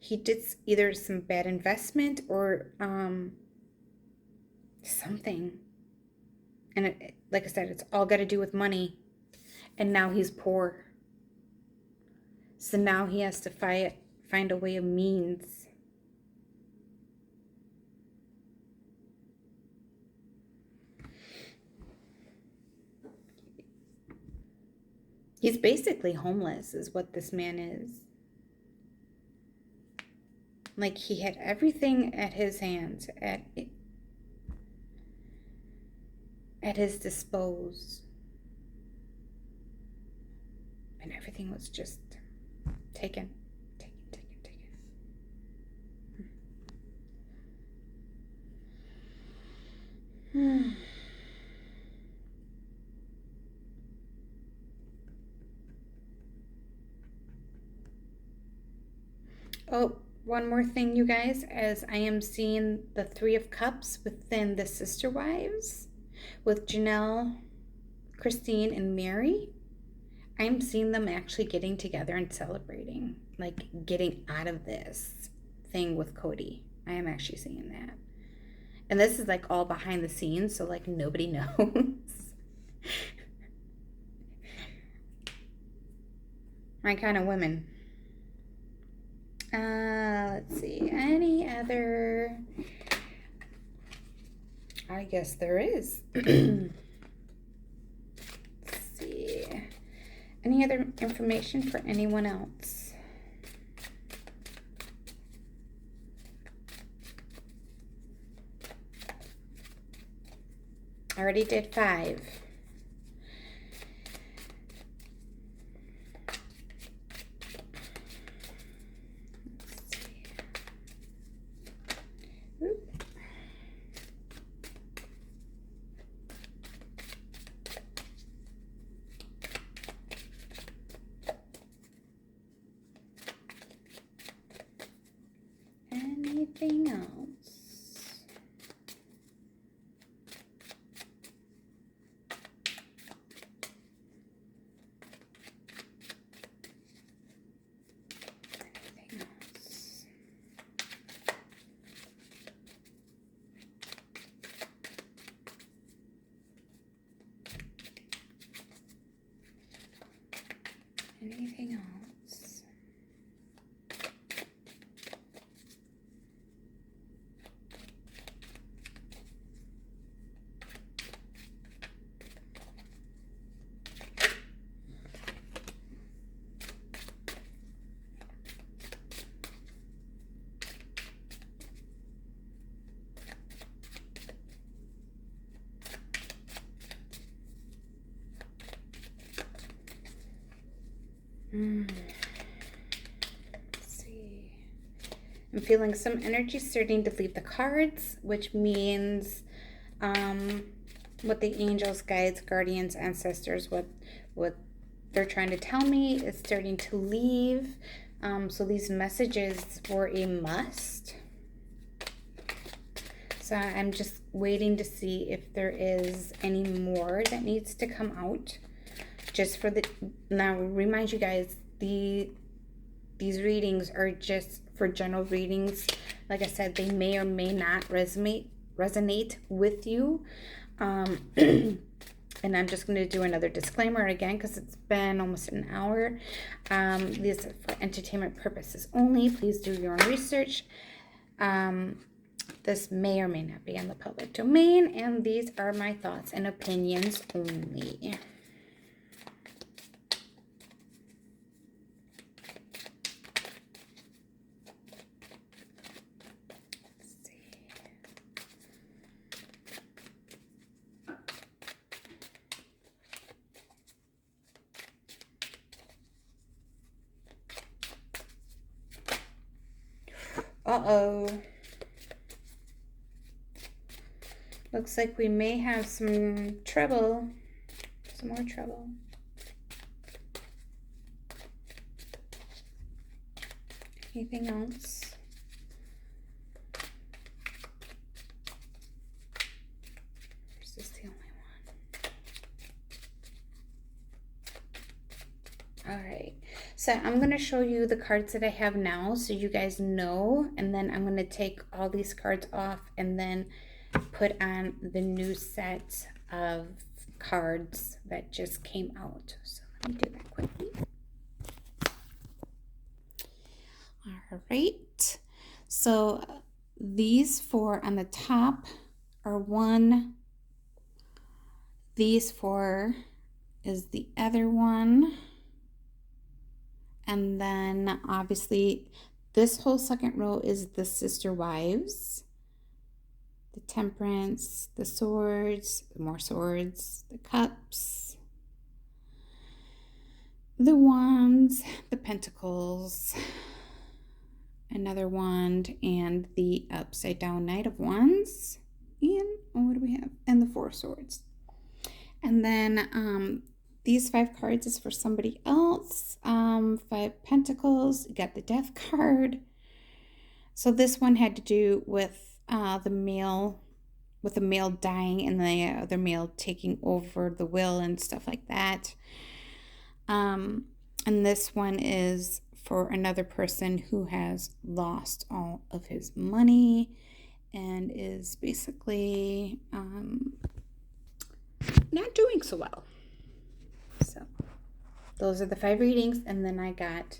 He did either some bad investment or something. And like I said, it's all got to do with money. And now he's poor. So now he has to find a way of means. He's basically homeless is what this man is. Like he had everything at his hands, at his disposal. And everything was just taken. Oh, one more thing, you guys, as I am seeing the Three of Cups within the Sister Wives with Janelle, Christine, and Mary. I'm seeing them actually getting together and celebrating, like getting out of this thing with Cody. I am actually seeing that. And this is like all behind the scenes, so like nobody knows. My kind of women. Let's see. Any other? I guess there is. Let's see. Any other information for anyone else? I already did 5. Anything else? Anything else? Anything else? Let's see. I'm feeling some energy starting to leave the cards, which means what the angels, guides, guardians, ancestors, what they're trying to tell me is starting to leave. So these messages were a must. So I'm just waiting to see if there is any more that needs to come out. Just for the, now remind you guys, these readings are just for general readings. Like I said, they may or may not resonate with you. And I'm just going to do another disclaimer again because it's been almost an hour. These are for entertainment purposes only. Please do your own research. This may or may not be in the public domain, and these are my thoughts and opinions only. Uh-oh. Looks like we may have some trouble. Some more trouble. Anything else? Or is this the only one? All right. So I'm going to show you the cards that I have now so you guys know. And then I'm going to take all these cards off and then put on the new set of cards that just came out. So let me do that quickly. All right. So these four on the top are one. These four is the other one. And then obviously this whole second row is the sister wives, the Temperance, the swords, more swords, the cups, the wands, the Pentacles, another wand, and the upside down Knight of Wands. And what do we have? And the Four Swords. And then these 5 cards is for somebody else. 5 Pentacles. You got the Death card. So this one had to do with the male dying and the other male taking over the will and stuff like that. And this one is for another person who has lost all of his money and is basically not doing so well. So those are the 5 readings, and then I got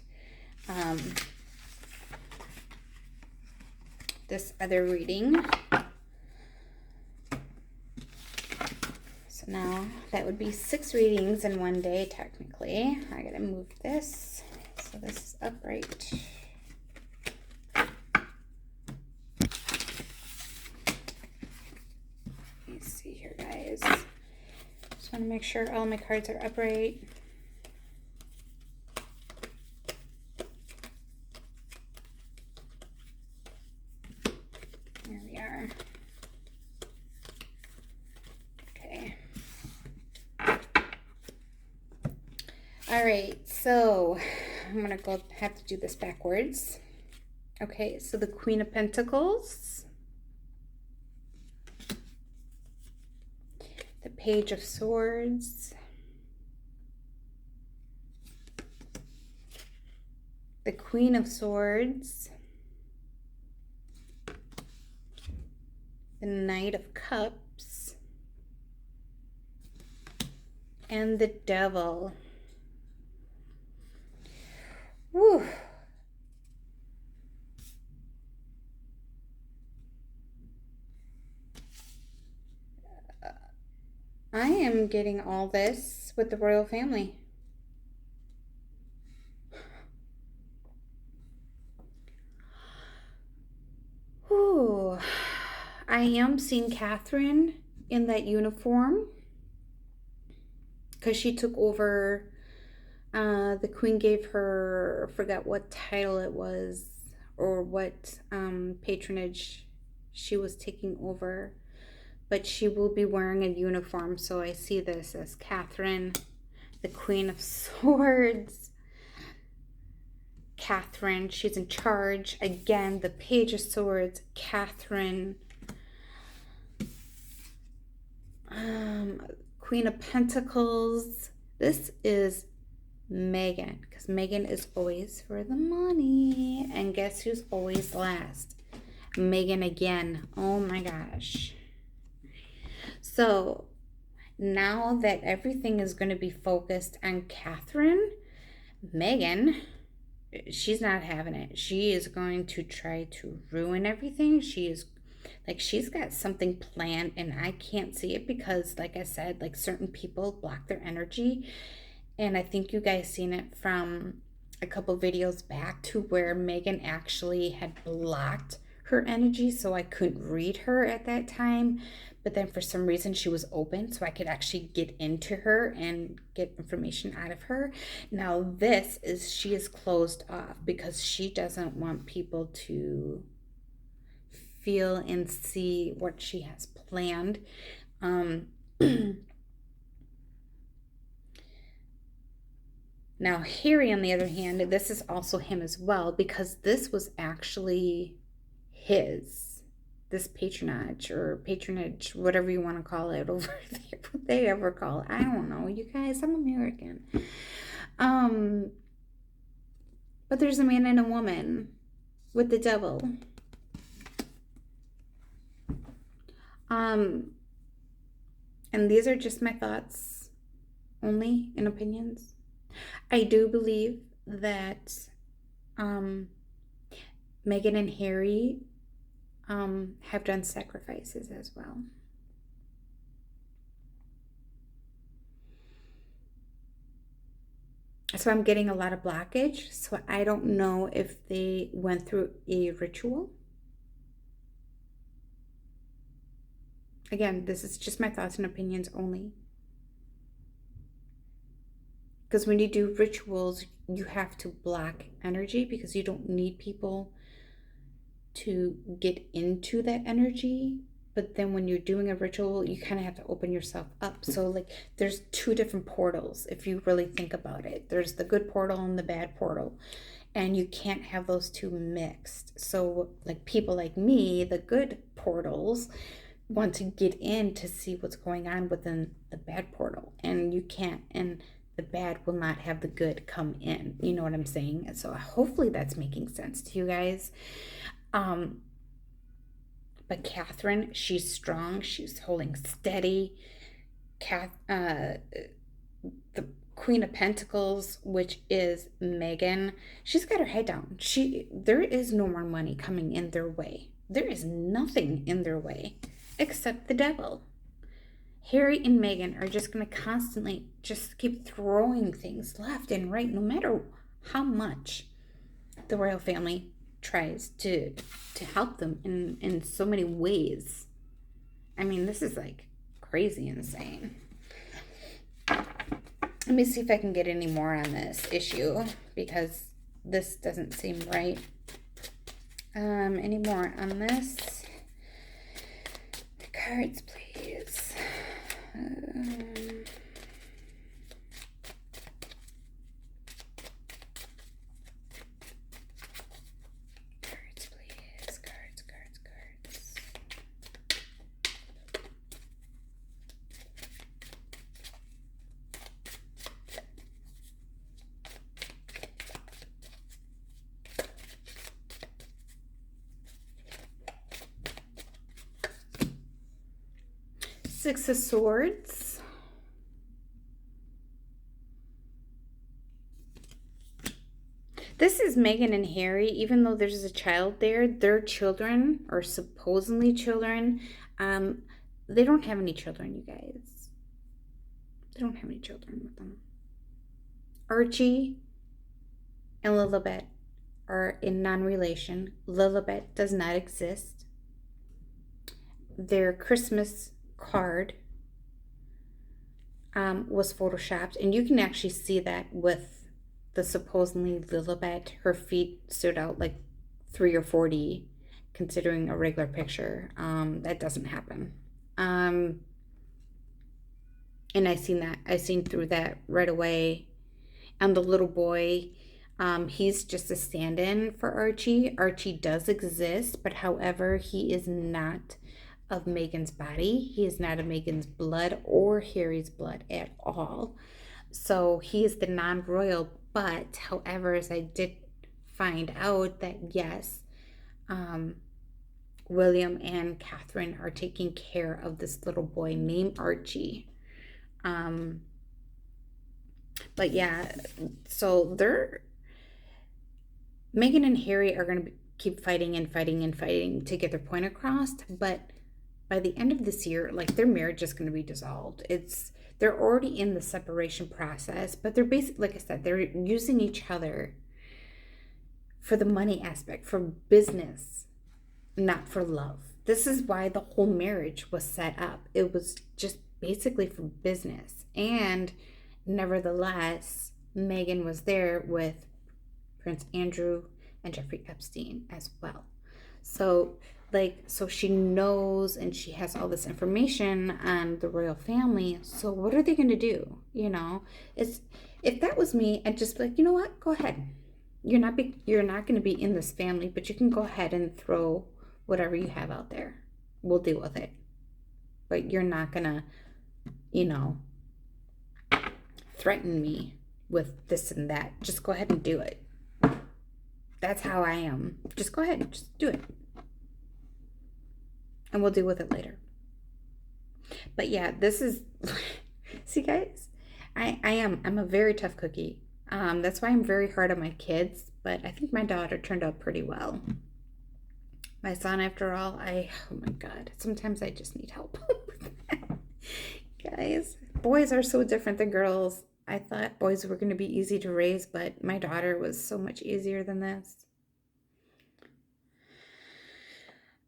this other reading. So now that would be 6 readings in one day technically. I gotta move this so this is upright. Let me see here, guys. Just want to make sure all my cards are upright. There we are. Okay. All right, so I'm gonna have to do this backwards. Okay, so the Queen of Pentacles, the Page of Swords, the Queen of Swords, the Knight of Cups, and the Devil. Whew. I am getting all this with the royal family. Whew. I am seeing Catherine in that uniform because she took over. The queen gave her, I forgot what title it was or what patronage she was taking over, but she will be wearing a uniform. So I see this as Catherine, the Queen of Swords. Catherine, she's in charge. Again, the Page of Swords, Catherine. Queen of Pentacles. This is Megan, because Megan is always for the money. And guess who's always last? Megan again. Oh my gosh. So now that everything is going to be focused on Catherine, Megan, she's not having it. She is going to try to ruin everything. She's got something planned, and I can't see it because, like I said, like certain people block their energy. And I think you guys seen it from a couple videos back to where Megan actually had blocked her energy, so I couldn't read her at that time. But then for some reason she was open, so I could actually get into her and get information out of her. Now this is, she is closed off because she doesn't want people to feel and see what she has planned. Now, Harry, on the other hand, this is also him as well, because this was actually his, this patronage, whatever you want to call it over there, what they ever call it. I don't know, you guys, I'm American. But there's a man and a woman with the devil. And these are just my thoughts only and opinions. I do believe that Meghan and Harry have done sacrifices as well. So I'm getting a lot of blockage. So I don't know if they went through a ritual. Again, this is just my thoughts and opinions only. Because when you do rituals, you have to block energy because you don't need people to get into that energy. But then when you're doing a ritual, you kind of have to open yourself up. So like there's two different portals if you really think about it. There's the good portal and the bad portal. And you can't have those two mixed. So like people like me, the good portals, want to get in to see what's going on within the bad portal. And you can't, and the bad will not have the good come in. You know what I'm saying? And so hopefully that's making sense to you guys. But Catherine, she's strong. She's holding steady. The Queen of Pentacles, which is Megan, she's got her head down. There is no more money coming in their way. There is nothing in their way except the devil. Harry and Meghan are just going to constantly just keep throwing things left and right, no matter how much the royal family tries to help them in so many ways. I mean, this is like crazy insane. Let me see if I can get any more on this issue because this doesn't seem right. Any more on this? Cards, please. Cards, Six of Swords. This is Meghan and Harry. Even though there's a child there, their children, or supposedly children, they don't have any children, you guys. They don't have any children with them. Archie and Lilibet are in non-relation. Lilibet does not exist. Their Christmas card was photoshopped, and you can actually see that with the supposedly Lilibet. Her feet stood out like 3 or 4D, considering a regular picture. That doesn't happen. And I seen through that right away. And the little boy, he's just a stand-in for Archie. Archie does exist, but however, he is not of Meghan's body. He is not of Meghan's blood or Harry's blood at all. So he is the non-royal, but however, as I did find out that yes, William and Catherine are taking care of this little boy named Archie. But yeah, so Meghan and Harry are going to keep fighting and fighting and fighting to get their point across, but by the end of this year, like, their marriage is going to be dissolved. They're already in the separation process, but they're basically, like I said, they're using each other for the money aspect, for business, not for love. This is why the whole marriage was set up. It was just basically for business. And nevertheless, Meghan was there with Prince Andrew and Jeffrey Epstein as well. So she knows, and she has all this information on the royal family. So what are they going to do? You know, if that was me, I'd just be like, you know what? Go ahead. You're not going to be in this family, but you can go ahead and throw whatever you have out there. We'll deal with it. But you're not going to, you know, threaten me with this and that. Just go ahead and do it. That's how I am. Just go ahead and just do it. And we'll deal with it later. But yeah, this is, see guys, I'm a very tough cookie. That's why I'm very hard on my kids, but I think my daughter turned out pretty well. My son, after all, oh my God, sometimes I just need help. Guys, boys are so different than girls. I thought boys were going to be easy to raise, but my daughter was so much easier than this.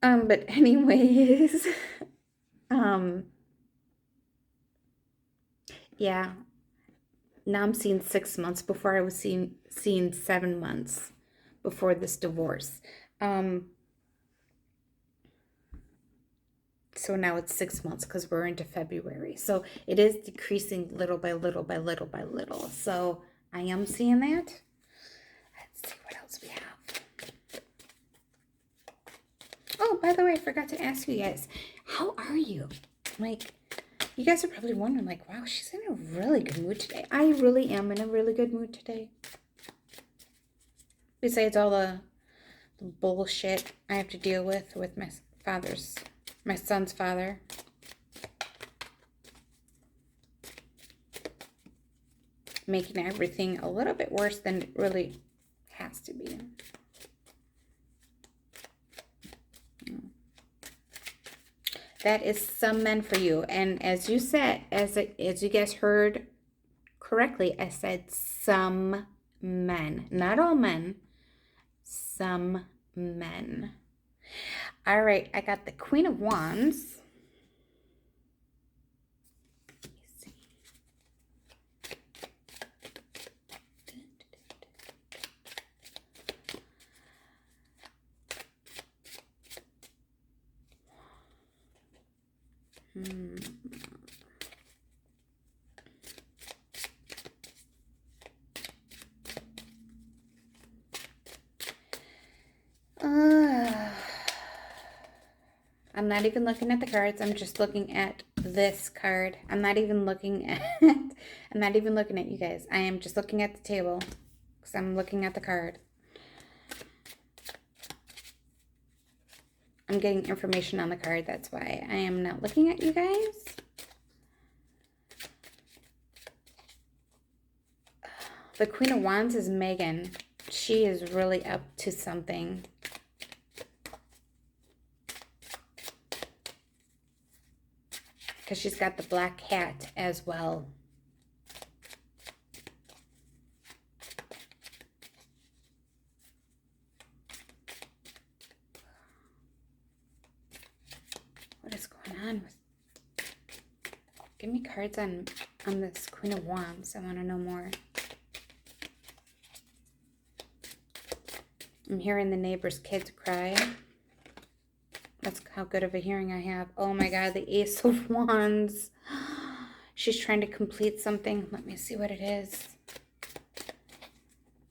But anyways, yeah, now I'm seeing 6 months before I was seeing 7 months before this divorce. So now it's 6 months because we're into February. So it is decreasing little by little by little by little. So I am seeing that. Let's see what else we have. Oh, by the way, I forgot to ask you guys, how are you? Like, you guys are probably wondering, like, wow, she's in a really good mood today. I really am in a really good mood today. Besides all the bullshit I have to deal with my son's father. Making everything a little bit worse than it really has to be. That is some men for you. And as you said, as you guys heard correctly, I said some men. Not all men. Some men. All right, I got the Queen of Wands. I'm not even looking at the cards. I'm just looking at this card. I'm not even looking at you guys. I am just looking at the table because I'm looking at the card. I'm getting information on the card. That's why I am not looking at you guys. The Queen of Wands is Megan. She is really up to something. Because she's got the black hat as well. What is going on with... Give me cards on this Queen of Wands. I want to know more. I'm hearing the neighbor's kids cry. That's how good of a hearing I have. Oh my God, the Ace of Wands. She's trying to complete something. Let me see what it is.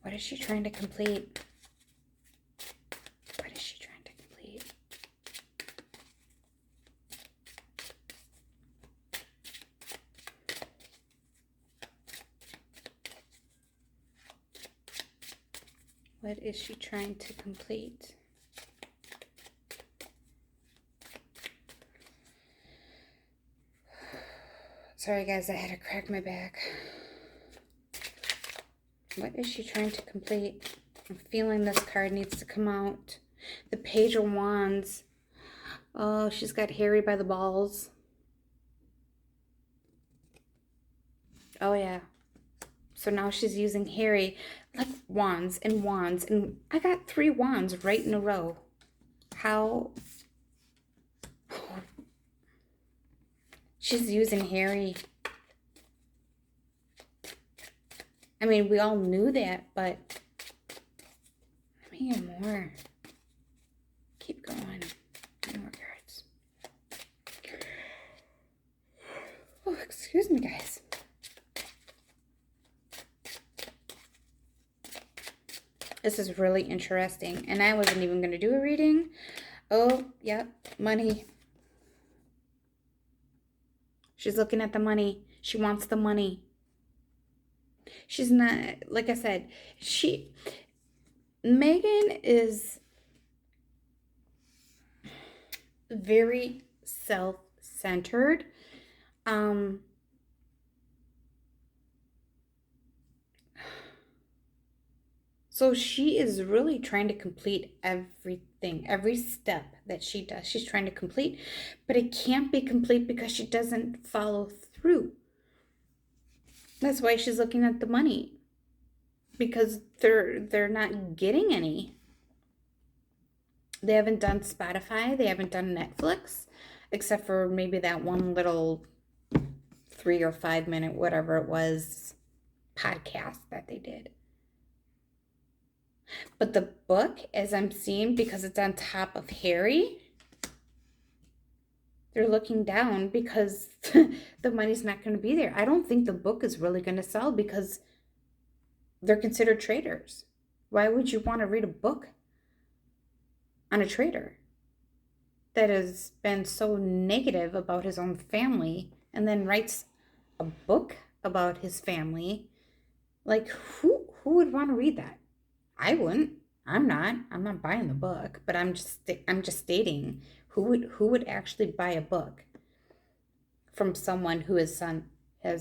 What is she trying to complete? What is she trying to complete? What is she trying to complete? Sorry guys, I had to crack my back. What is she trying to complete? I'm feeling this card needs to come out. The Page of Wands. Oh, she's got Harry by the balls. Oh yeah. So now she's using Harry, like wands and wands. And I got 3 wands right in a row. How? She's using Harry. I mean, we all knew that, but let me hear more. Keep going. More cards. Oh, excuse me, guys. This is really interesting. And I wasn't even going to do a reading. Oh, yep. Money. She's looking at the money. She wants the money. She's not, like I said, Megan is very self-centered. So she is really trying to complete everything, every step that she does. She's trying to complete, but it can't be complete because she doesn't follow through. That's why she's looking at the money, because they're not getting any. They haven't done Spotify, they haven't done Netflix, except for maybe that one little 3 or 5 minute, whatever it was, podcast that they did. But the book, as I'm seeing, because it's on top of Harry, they're looking down because the money's not going to be there. I don't think the book is really going to sell because they're considered traders. Why would you want to read a book on a trader that has been so negative about his own family and then writes a book about his family? Like, who would want to read that? I wouldn't. I'm not buying the book, but I'm just stating who would actually buy a book from someone who has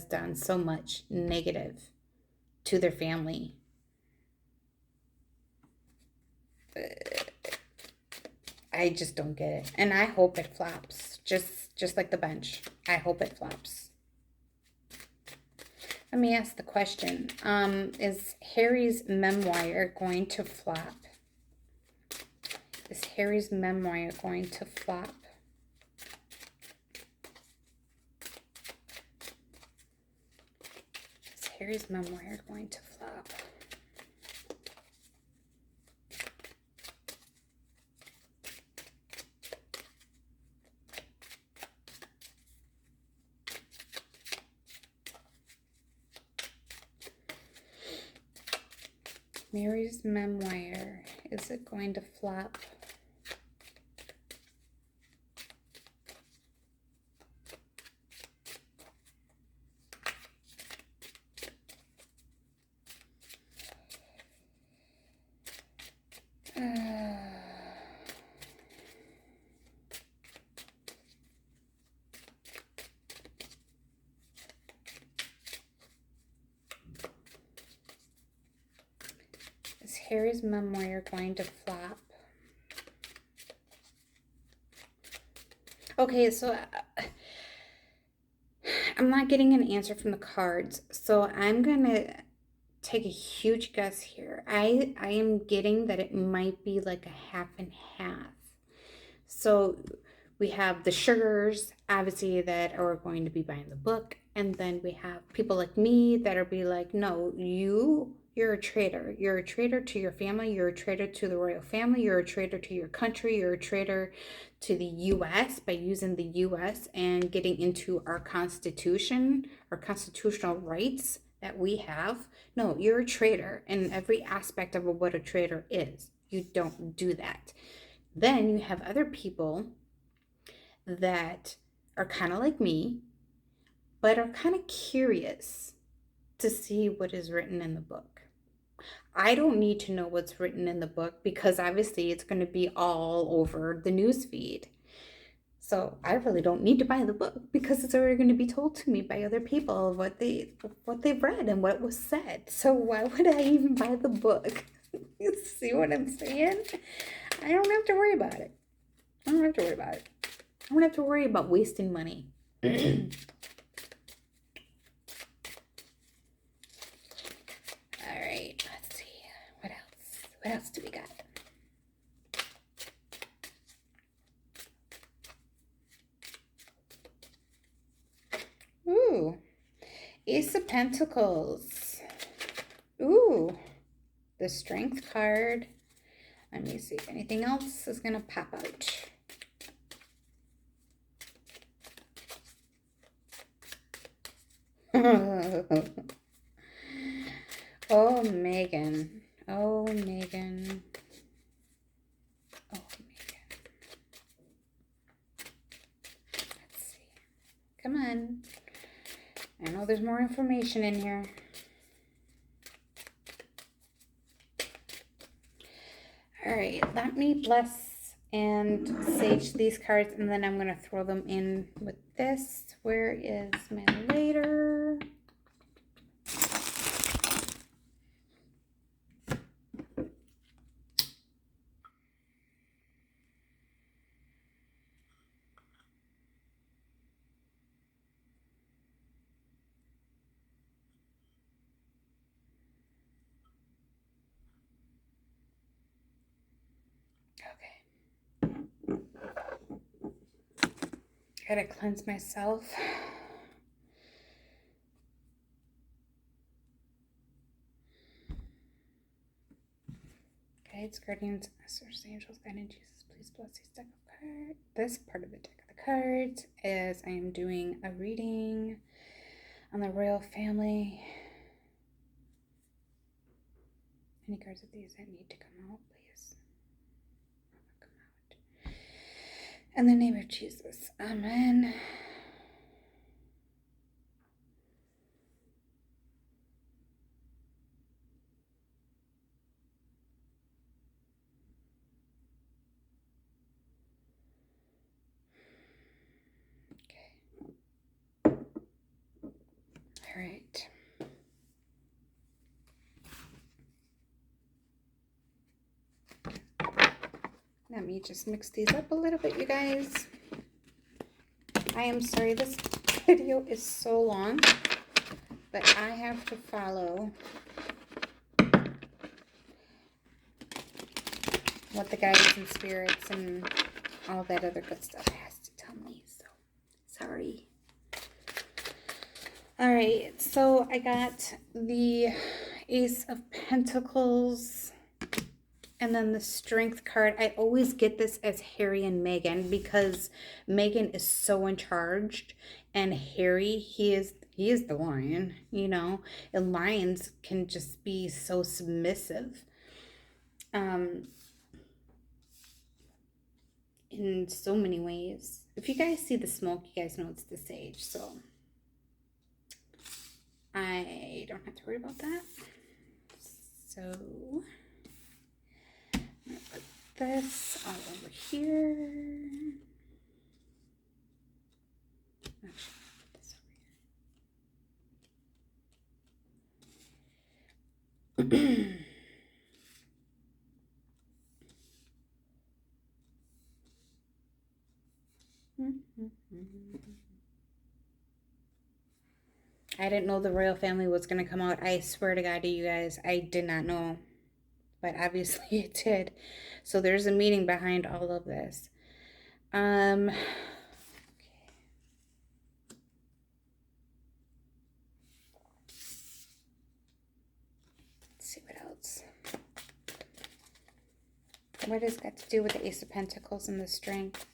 done so much negative to their family. I just don't get it, and I hope it flops. Just like the bench, I hope it flops. Let me ask the question. Is Harry's memoir going to flop? Is Harry's memoir going to flop? Is Harry's memoir going to flop? Mary's memoir, is it going to flop? Harry's memoir going to flop? Okay, so I'm not getting an answer from the cards, so I'm gonna take a huge guess here. I am getting that it might be like a half and half. So we have the sugars, obviously, that are going to be buying the book, and then we have people like me that are be like, no, you're a traitor. You're a traitor to your family. You're a traitor to the royal family. You're a traitor to your country. You're a traitor to the U.S. by using the U.S. and getting into our Constitution, our constitutional rights that we have. No, you're a traitor in every aspect of what a traitor is. You don't do that. Then you have other people that are kind of like me, but are kind of curious to see what is written in the book. I don't need to know what's written in the book because obviously it's going to be all over the news feed. So I really don't need to buy the book because it's already going to be told to me by other people what they've read and what was said. So why would I even buy the book? You see what I'm saying? I don't have to worry about it. I don't have to worry about it. I don't have to worry about wasting money. All right, let's see. What else? What else do we got? Ooh, Ace of Pentacles. Ooh, the Strength card. Let me see if anything else is going to pop out. Oh, Megan. Oh, Megan. Oh, Megan. Let's see. Come on. I know there's more information in here. All right, let me bless and sage these cards, and then I'm going to throw them in with this. Where is my later? Gotta cleanse myself. Guides, guardians, masters, angels, guiding Jesus, please bless these deck of cards. This part of the deck of the cards is I am doing a reading on the royal family. Any cards of these that need to come out, please. Come out. In the name of Jesus, amen. All right. Let me just mix these up a little bit, you guys. I am sorry this video is so long, but I have to follow what the guides and spirits and all that other good stuff has to tell me. So, sorry. All right, so I got the Ace of Pentacles and then the Strength card. I always get this as Harry and Meghan because Meghan is so in charge, and Harry, he is the lion, you know, and lions can just be so submissive. In so many ways. If you guys see the smoke, you guys know it's the sage, so I don't have to worry about that. So I'm gonna put this all over here. Actually, put this over here. I didn't know the royal family was going to come out. I swear to God to you guys, I did not know. But obviously it did. So there's a meaning behind all of this. Okay. Let's see what else. What has got to do with the Ace of Pentacles and the Strength?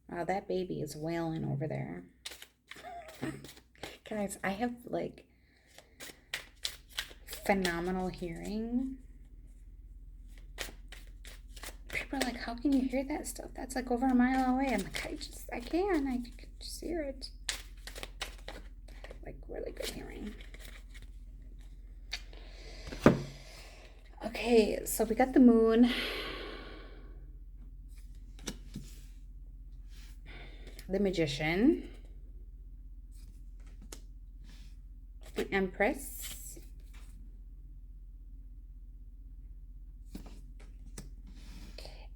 Wow, that baby is wailing over there. Guys, I have like phenomenal hearing. People are like, how can you hear that stuff? That's like over a mile away. I'm like, I can just hear it. Like really good hearing. Okay, so we got the moon. The Magician. The Empress.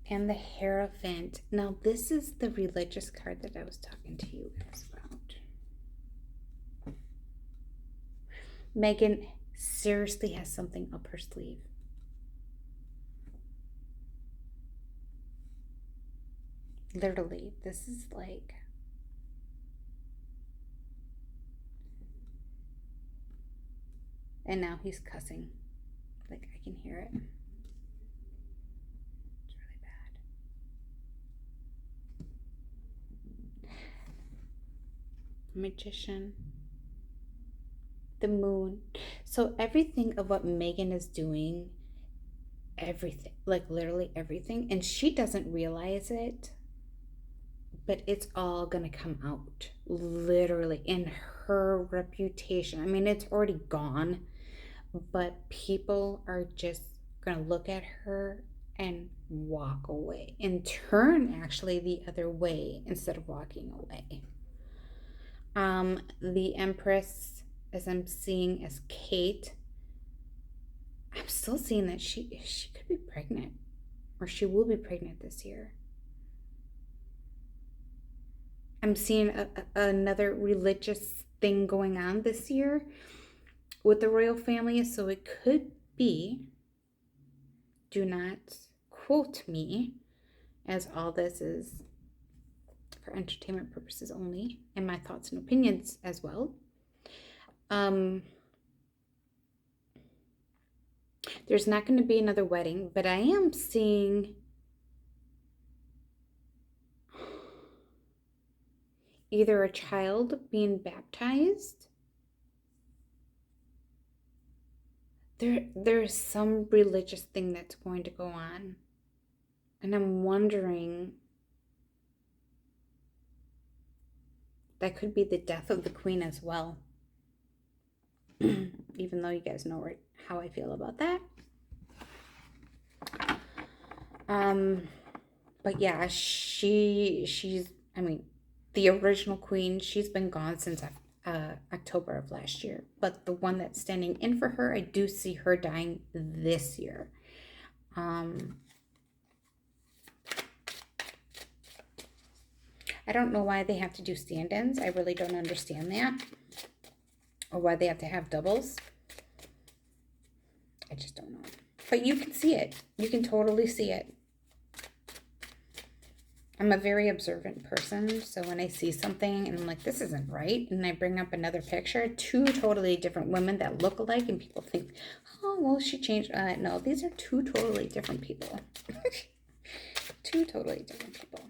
And the Hierophant. Now, this is the religious card that I was talking to you guys about. Megan seriously has something up her sleeve. Literally, this is like... And now he's cussing. Like, I can hear it. It's really bad. Magician. The moon. So everything of what Megan is doing, everything, like literally everything, and she doesn't realize it, but it's all gonna come out, literally, in her reputation. I mean, it's already gone, but people are just gonna look at her and walk away and turn actually the other way instead of walking away. The Empress, as I'm seeing as Kate, I'm still seeing that she could be pregnant, or she will be pregnant this year. I'm seeing another religious thing going on this year with the royal family, so it could be, do not quote me, as all this is for entertainment purposes only, and my thoughts and opinions as well. There's not going to be another wedding, but I am seeing either a child being baptized. There's some religious thing that's going to go on. And I'm wondering, that could be the death of the queen as well. Even though you guys know how I feel about that. But yeah, she's, I mean, the original queen, she's been gone since October of last year. But the one that's standing in for her, I do see her dying this year. I don't know why they have to do stand-ins. I really don't understand that. Or why they have to have doubles. I just don't know. But you can see it. You can totally see it. I'm a very observant person, so when I see something and I'm like, this isn't right, and I bring up another picture, two totally different women that look alike, and people think, oh, well, she changed. No, these are two totally different people. Two totally different people.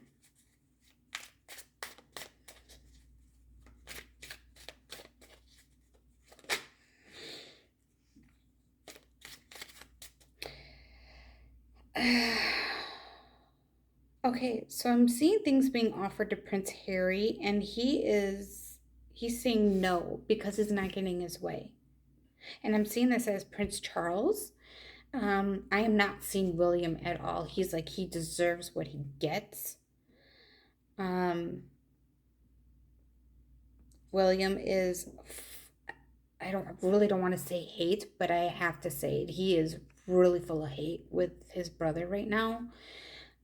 Okay, so I'm seeing things being offered to Prince Harry, and he's saying no because he's not getting his way. And I'm seeing this as Prince Charles. I am not seeing William at all. He's like, he deserves what he gets. William is, I really don't want to say hate, but I have to say it. He is really full of hate with his brother right now.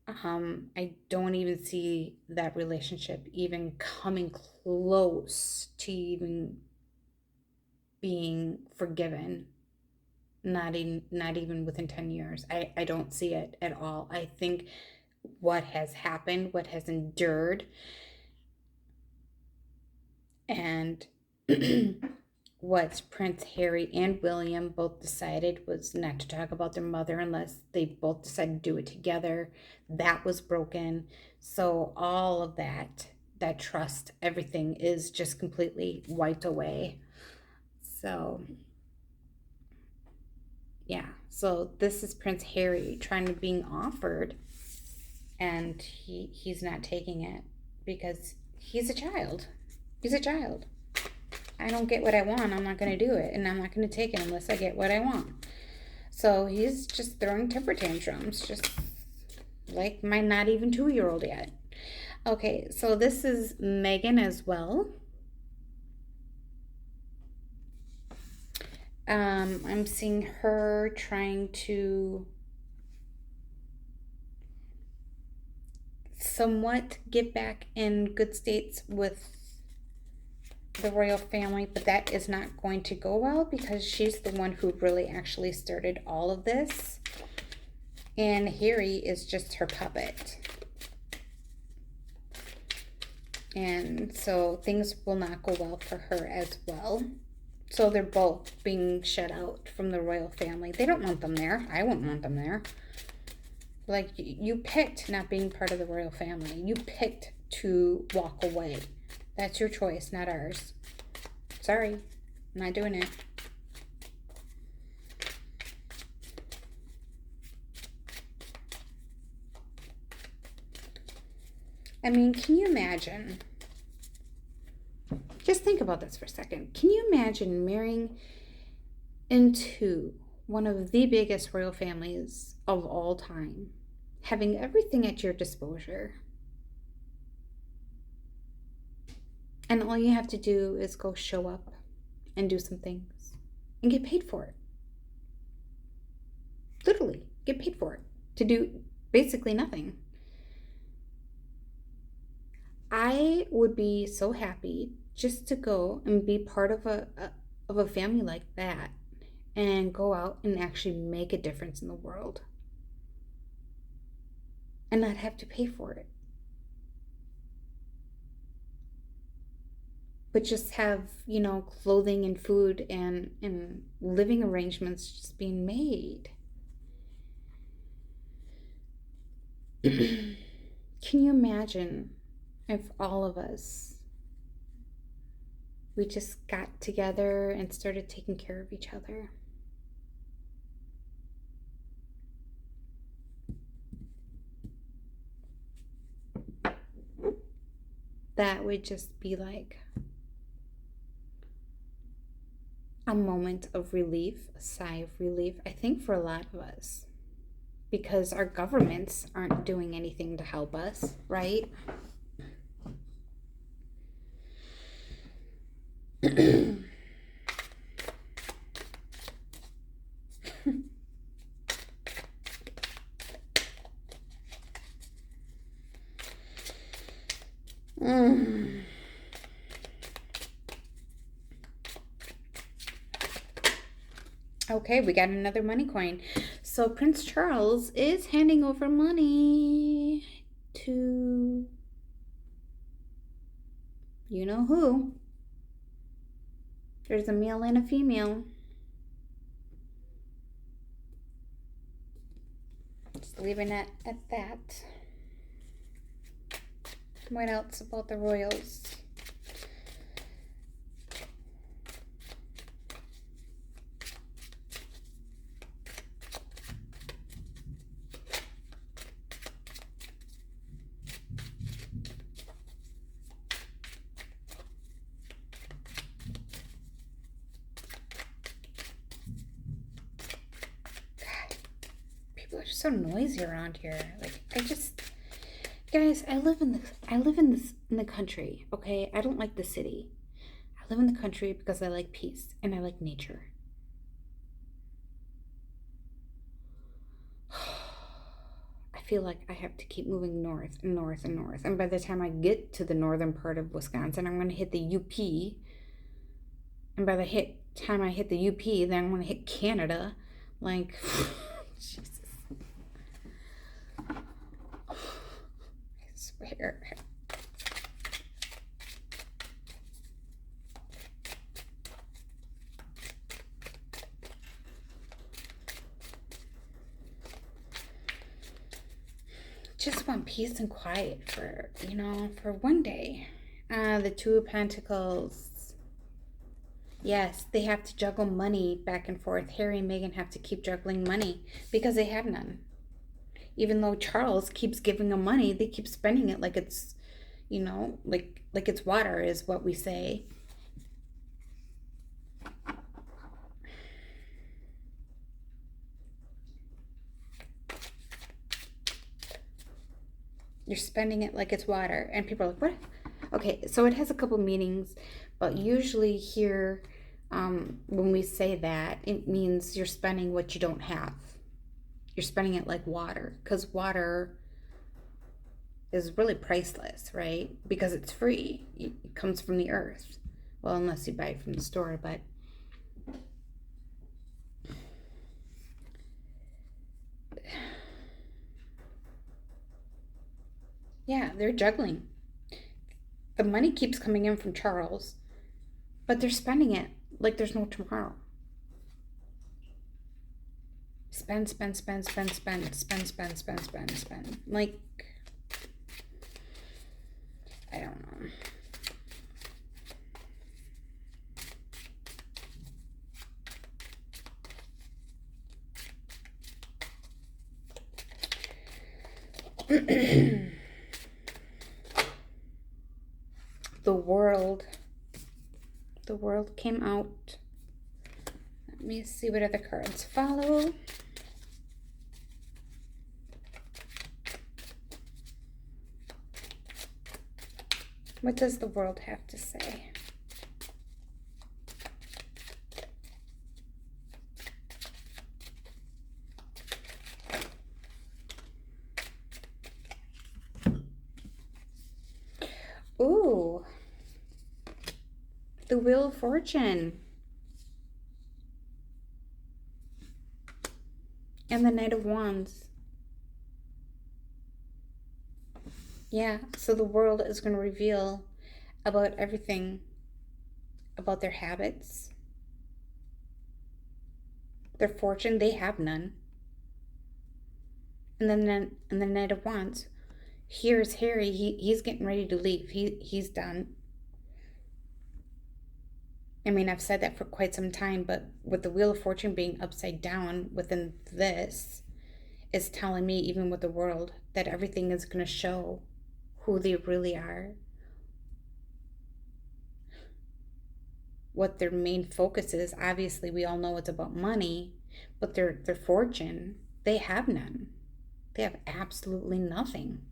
I don't even see that relationship even coming close to even being forgiven. Not even within 10 years. I don't see it at all. I think what has happened, what has endured, and what Prince Harry and William both decided was not to talk about their mother unless they both decided to do it together. That was broken. So all of that trust, everything is just completely wiped away. So yeah. So this is Prince Harry trying to being offered, and he's not taking it because he's a child. He's a child. I don't get what I want, I'm not going to do it. And I'm not going to take it unless I get what I want. So he's just throwing temper tantrums, just like my not even 2-year-old yet. Okay, so this is Megan as well. I'm seeing her trying to somewhat get back in good states with the royal family, but that is not going to go well because she's the one who really actually started all of this, and Harry is just her puppet. And so things will not go well for her as well. So they're both being shut out from the royal family. They don't want them there. I wouldn't want them there. Like, you picked not being part of the royal family. You picked to walk away. That's your choice, not ours. Sorry, I'm not doing it. I mean, can you imagine? Just think about this for a second. Can you imagine marrying into one of the biggest royal families of all time, having everything at your disposal, and all you have to do is go show up and do some things and get paid for it? Literally, get paid for it to do basically nothing. I would be so happy just to go and be part of a family like that and go out and actually make a difference in the world and not have to pay for it, but just have, clothing and food and living arrangements just being made. Can you imagine if all of us, we just got together and started taking care of each other? That would just be like a moment of relief, a sigh of relief, I think, for a lot of us, because our governments aren't doing anything to help us, right? Okay, we got another money coin. So Prince Charles is handing over money to you know who. There's a male and a female. Just leaving it at that. What else about the royals? People are so noisy around here. Like, guys, I live in the country, okay? I don't like the city. I live in the country because I like peace and I like nature. I feel like I have to keep moving north and north and north. And by the time I get to the northern part of Wisconsin, I'm going to hit the UP. And by the time I hit the UP, then I'm going to hit Canada. Like, Jesus. I swear. Just want peace and quiet for, for one day. The Two of Pentacles. Yes, they have to juggle money back and forth. Harry and Meghan have to keep juggling money because they have none. Even though Charles keeps giving them money, they keep spending it like it's, like it's water is what we say. You're spending it like it's water. And people are like, what? Okay, so it has a couple meanings, but usually here, when we say that, it means you're spending what you don't have. You're spending it like water, because water is really priceless, right? Because it's free. It comes from the earth. Well, unless you buy it from the store, but yeah, they're juggling. The money keeps coming in from Charles, but they're spending it like there's no tomorrow. Spend, spend, spend, spend, spend, spend, spend, spend, spend, spend. Like, I don't know. The world came out. Let me see what other cards follow. What does the world have to say? Ooh. The Wheel of Fortune. And the Knight of Wands. Yeah, so the world is going to reveal about everything, about their habits, their fortune. They have none. And then the Knight of Wands. Here's Harry. He's getting ready to leave. He's done. I mean, I've said that for quite some time, but with the Wheel of Fortune being upside down within this, is telling me, even with the world, that everything is going to show who they really are, what their main focus is. Obviously, we all know it's about money, but their fortune, they have none. They have absolutely nothing.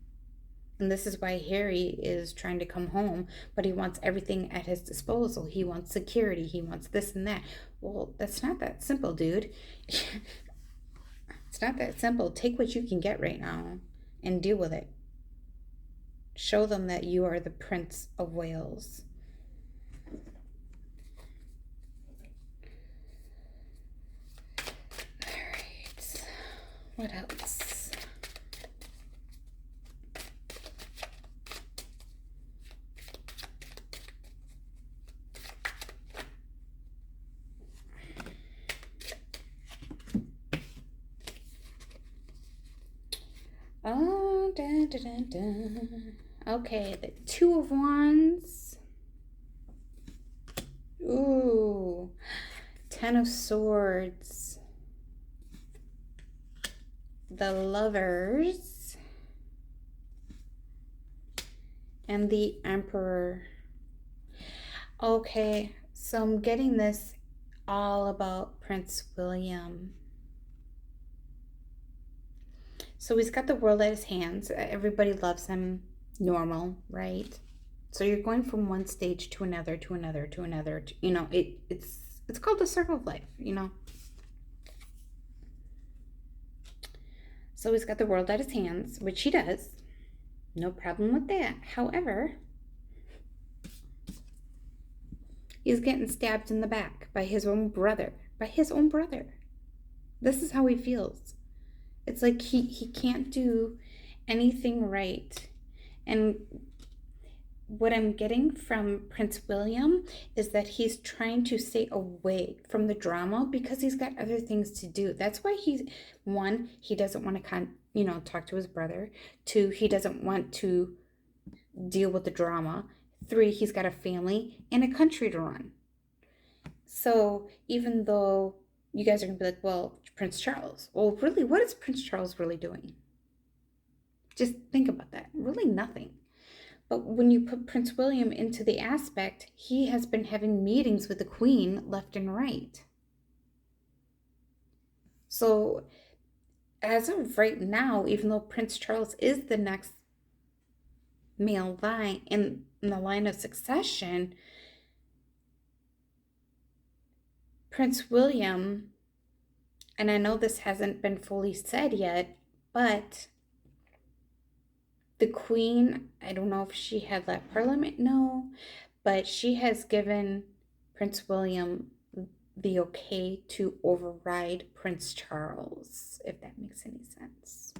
And this is why Harry is trying to come home, but he wants everything at his disposal. He wants security. He wants this and that. Well, that's not that simple, dude. It's not that simple. Take what you can get right now and deal with it. Show them that you are the Prince of Wales. All right. What else? Oh, dun, dun, dun, dun. Okay, the Two of Wands. Ooh, Ten of Swords. The Lovers. And the Emperor. Okay, so I'm getting this all about Prince William. So he's got the world at his hands. Everybody loves him. Normal, right? So you're going from one stage to another, to another, to another. It's called the circle of life, So So he's got the world at his hands, which he does. No problem with that. However, he's getting stabbed in the back by his own brother. By his own brother. This is how he feels. It's like he can't do anything right. And what I'm getting from Prince William is that he's trying to stay away from the drama because he's got other things to do. That's why he doesn't want to talk to his brother. 2, he doesn't want to deal with the drama. 3, he's got a family and a country to run. So even though you guys are going to be like, well, Prince Charles. Well, really, what is Prince Charles really doing? Just think about that. Really nothing. But when you put Prince William into the aspect, he has been having meetings with the Queen left and right. So as of right now, even though Prince Charles is the next male line in the line of succession, Prince William, and I know this hasn't been fully said yet, but the Queen, I don't know if she had let Parliament know, but she has given Prince William the okay to override Prince Charles, if that makes any sense.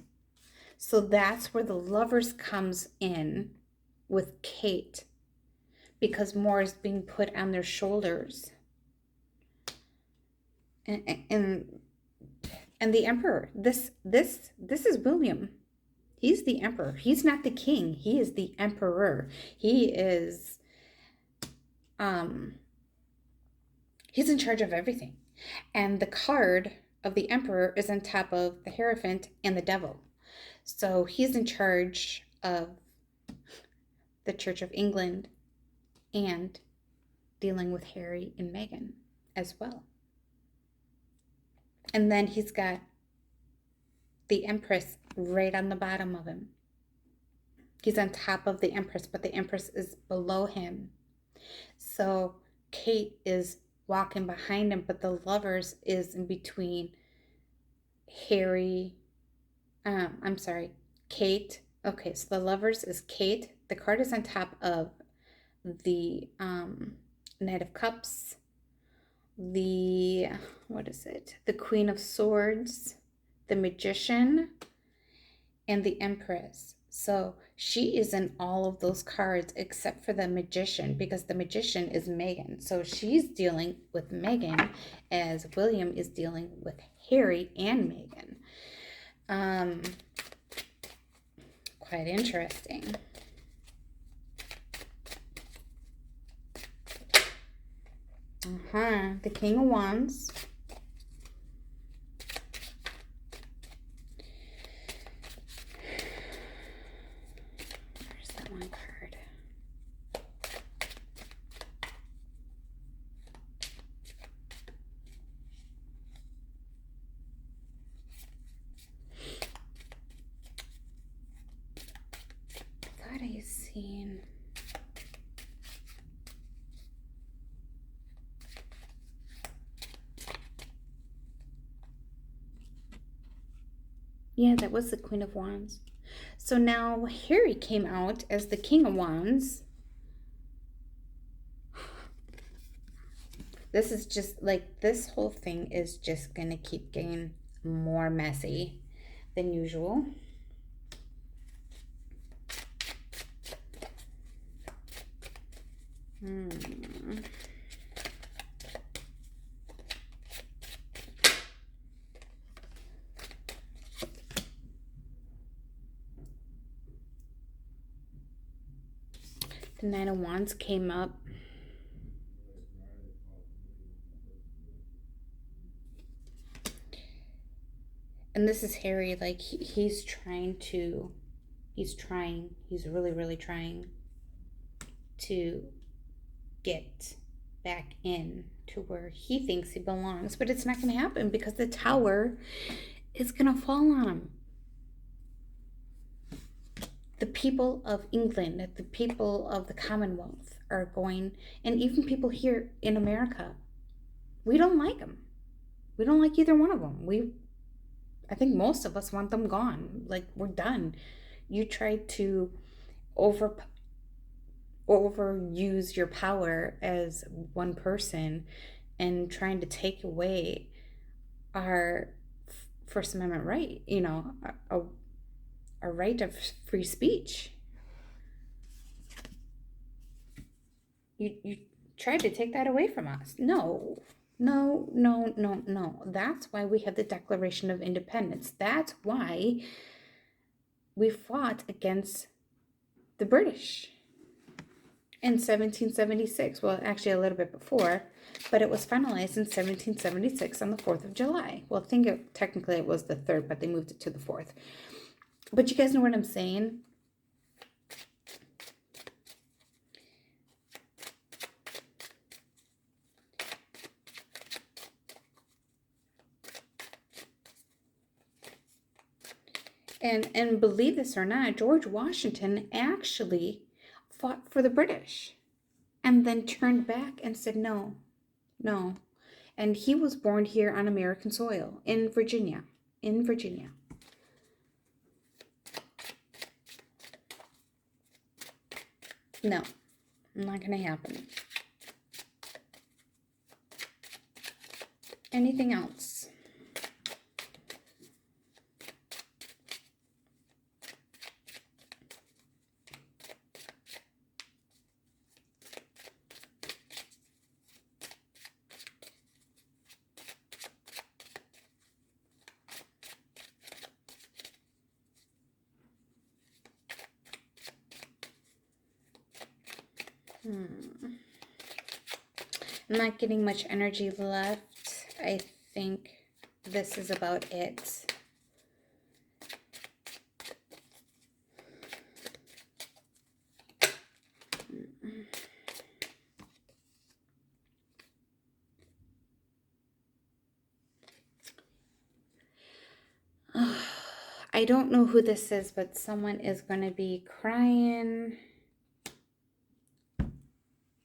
So that's where the Lovers comes in with Kate, because more is being put on their shoulders. And the Emperor, this is William. He's the Emperor. He's not the king. He is the Emperor. He is he's in charge of everything. And the card of the Emperor is on top of the Hierophant and the Devil. So he's in charge of the Church of England and dealing with Harry and Meghan as well. And then he's got the Empress right on the bottom of him. He's on top of the Empress, but the Empress is below him. So Kate is walking behind him, but the Lovers is in between Kate. Okay, so the Lovers is Kate. The card is on top of the Knight of Cups, the Queen of Swords, the Magician, and the Empress. So she is in all of those cards except for the Magician, because the Magician is Meghan. So she's dealing with Meghan as William is dealing with Harry and Meghan. Quite interesting. The King of Wands. Where's that one card? I thought I seen... Yeah, that was the Queen of Wands. So now Harry came out as the King of Wands. This is just like, this whole thing is just going to keep getting more messy than usual. The Nine of Wands came up. And this is Harry, like he's really, really trying to get back in to where he thinks he belongs. But it's not going to happen because the tower is going to fall on him. The people of England, the people of the Commonwealth are going, and even people here in America, we don't like them. We don't like either one of them. I think most of us want them gone. Like, we're done. You tried to over overuse your power as one person and trying to take away our First Amendment right, a right of free speech. You tried to take that away from us. No, no, no, no, no. That's why we have the Declaration of Independence. That's why we fought against the British in 1776. Well, actually, a little bit before, but it was finalized in 1776 on the 4th of July. Well, technically it was the 3rd, but they moved it to the 4th. But you guys know what I'm saying? And believe this or not, George Washington actually fought for the British and then turned back and said no, no. And he was born here on American soil in Virginia. In Virginia. No, not going to happen. Anything else? I'm not getting much energy left. I think this is about it. I don't know who this is, but someone is going to be crying.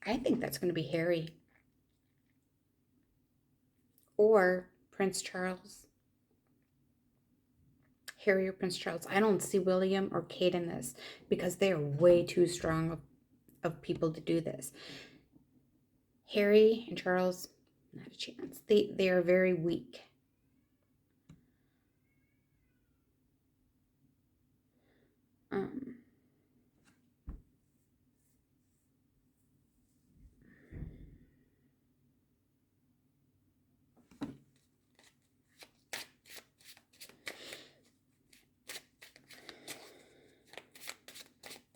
I think that's going to be Harry. Or Prince Charles. Harry or Prince Charles. I don't see William or Kate in this because they are way too strong of people to do this. Harry and Charles, not a chance. They are very weak.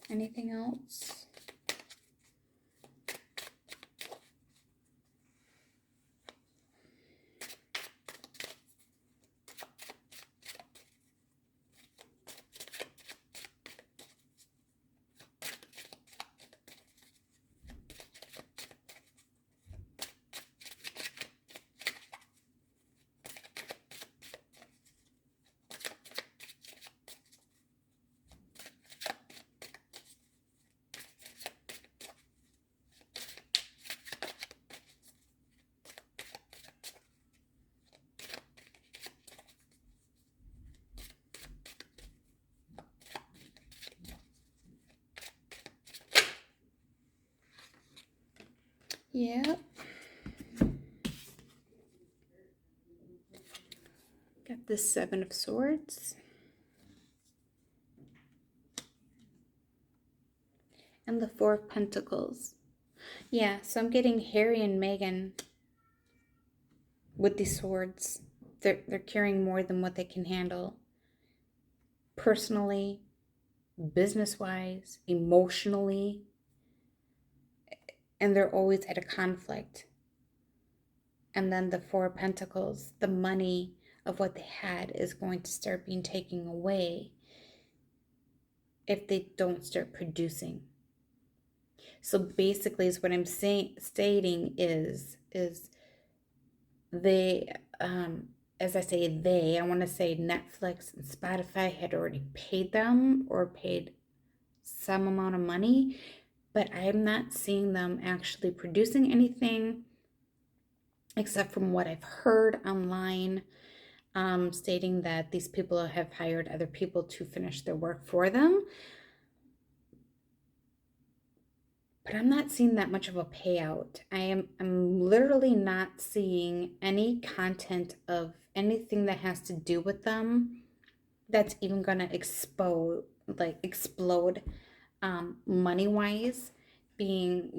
Anything else? Yep. Got the Seven of Swords. And the Four of Pentacles. Yeah, so I'm getting Harry and Meghan with these swords. They're carrying more than what they can handle. Personally, business-wise, emotionally. And they're always at a conflict. And then the Four of Pentacles, the money of what they had is going to start being taken away if they don't start producing. So basically, is what I'm stating is they, as I say they, I want to say Netflix and Spotify had already paid them or paid some amount of money, but I'm not seeing them actually producing anything except from what I've heard online. stating that these people have hired other people to finish their work for them. But I'm not seeing that much of a payout. I'm literally not seeing any content of anything that has to do with them that's even gonna explode money wise, being,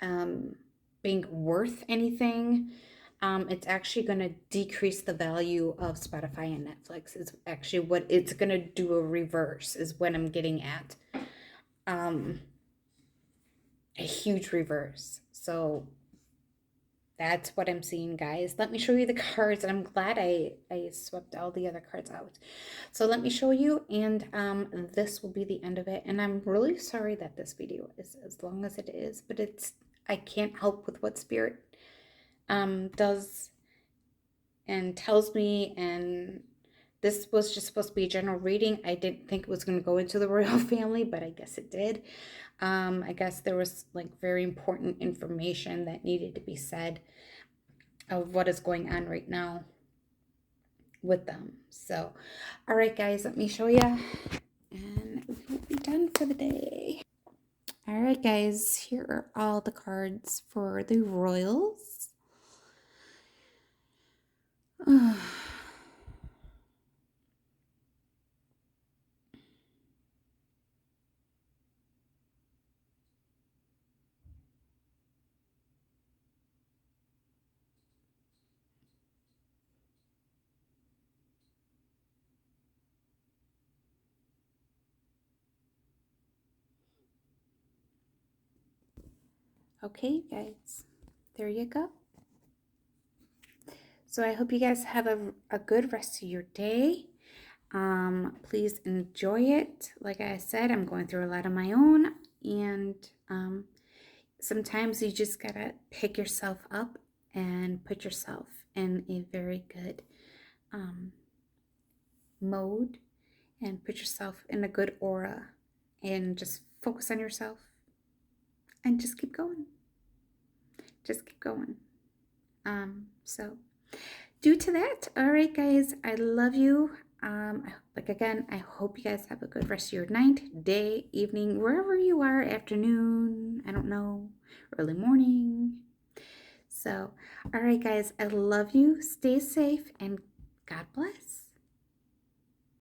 um, being worth anything. It's actually going to decrease the value of Spotify and Netflix. Is actually what it's going to do. A reverse is what I'm getting at. Um, a huge reverse. So that's what I'm seeing, guys. Let me show you the cards, and I'm glad I swept all the other cards out. So let me show you, and this will be the end of it. And I'm really sorry that this video is as long as it is, but I can't help with what Spirit does and tells me. And this was just supposed to be a general reading. I didn't think it was going to go into the royal family, but I guess it did. I guess there was like very important information that needed to be said of what is going on right now with them. So, all right, guys, let me show you, and we will be done for the day. All right, guys, here are all the cards for the royals. Okay, guys, there you go. So I hope you guys have a good rest of your day. Please enjoy it. Like I said, I'm going through a lot of my own, and sometimes you just gotta pick yourself up and put yourself in a very good mode, and put yourself in a good aura, and just focus on yourself and just keep going. Just keep going. So due to that, all right, guys, I love you. Again, I hope you guys have a good rest of your night, day, evening, wherever you are, afternoon, I don't know, early morning. So, all right, guys, I love you. Stay safe, and God bless.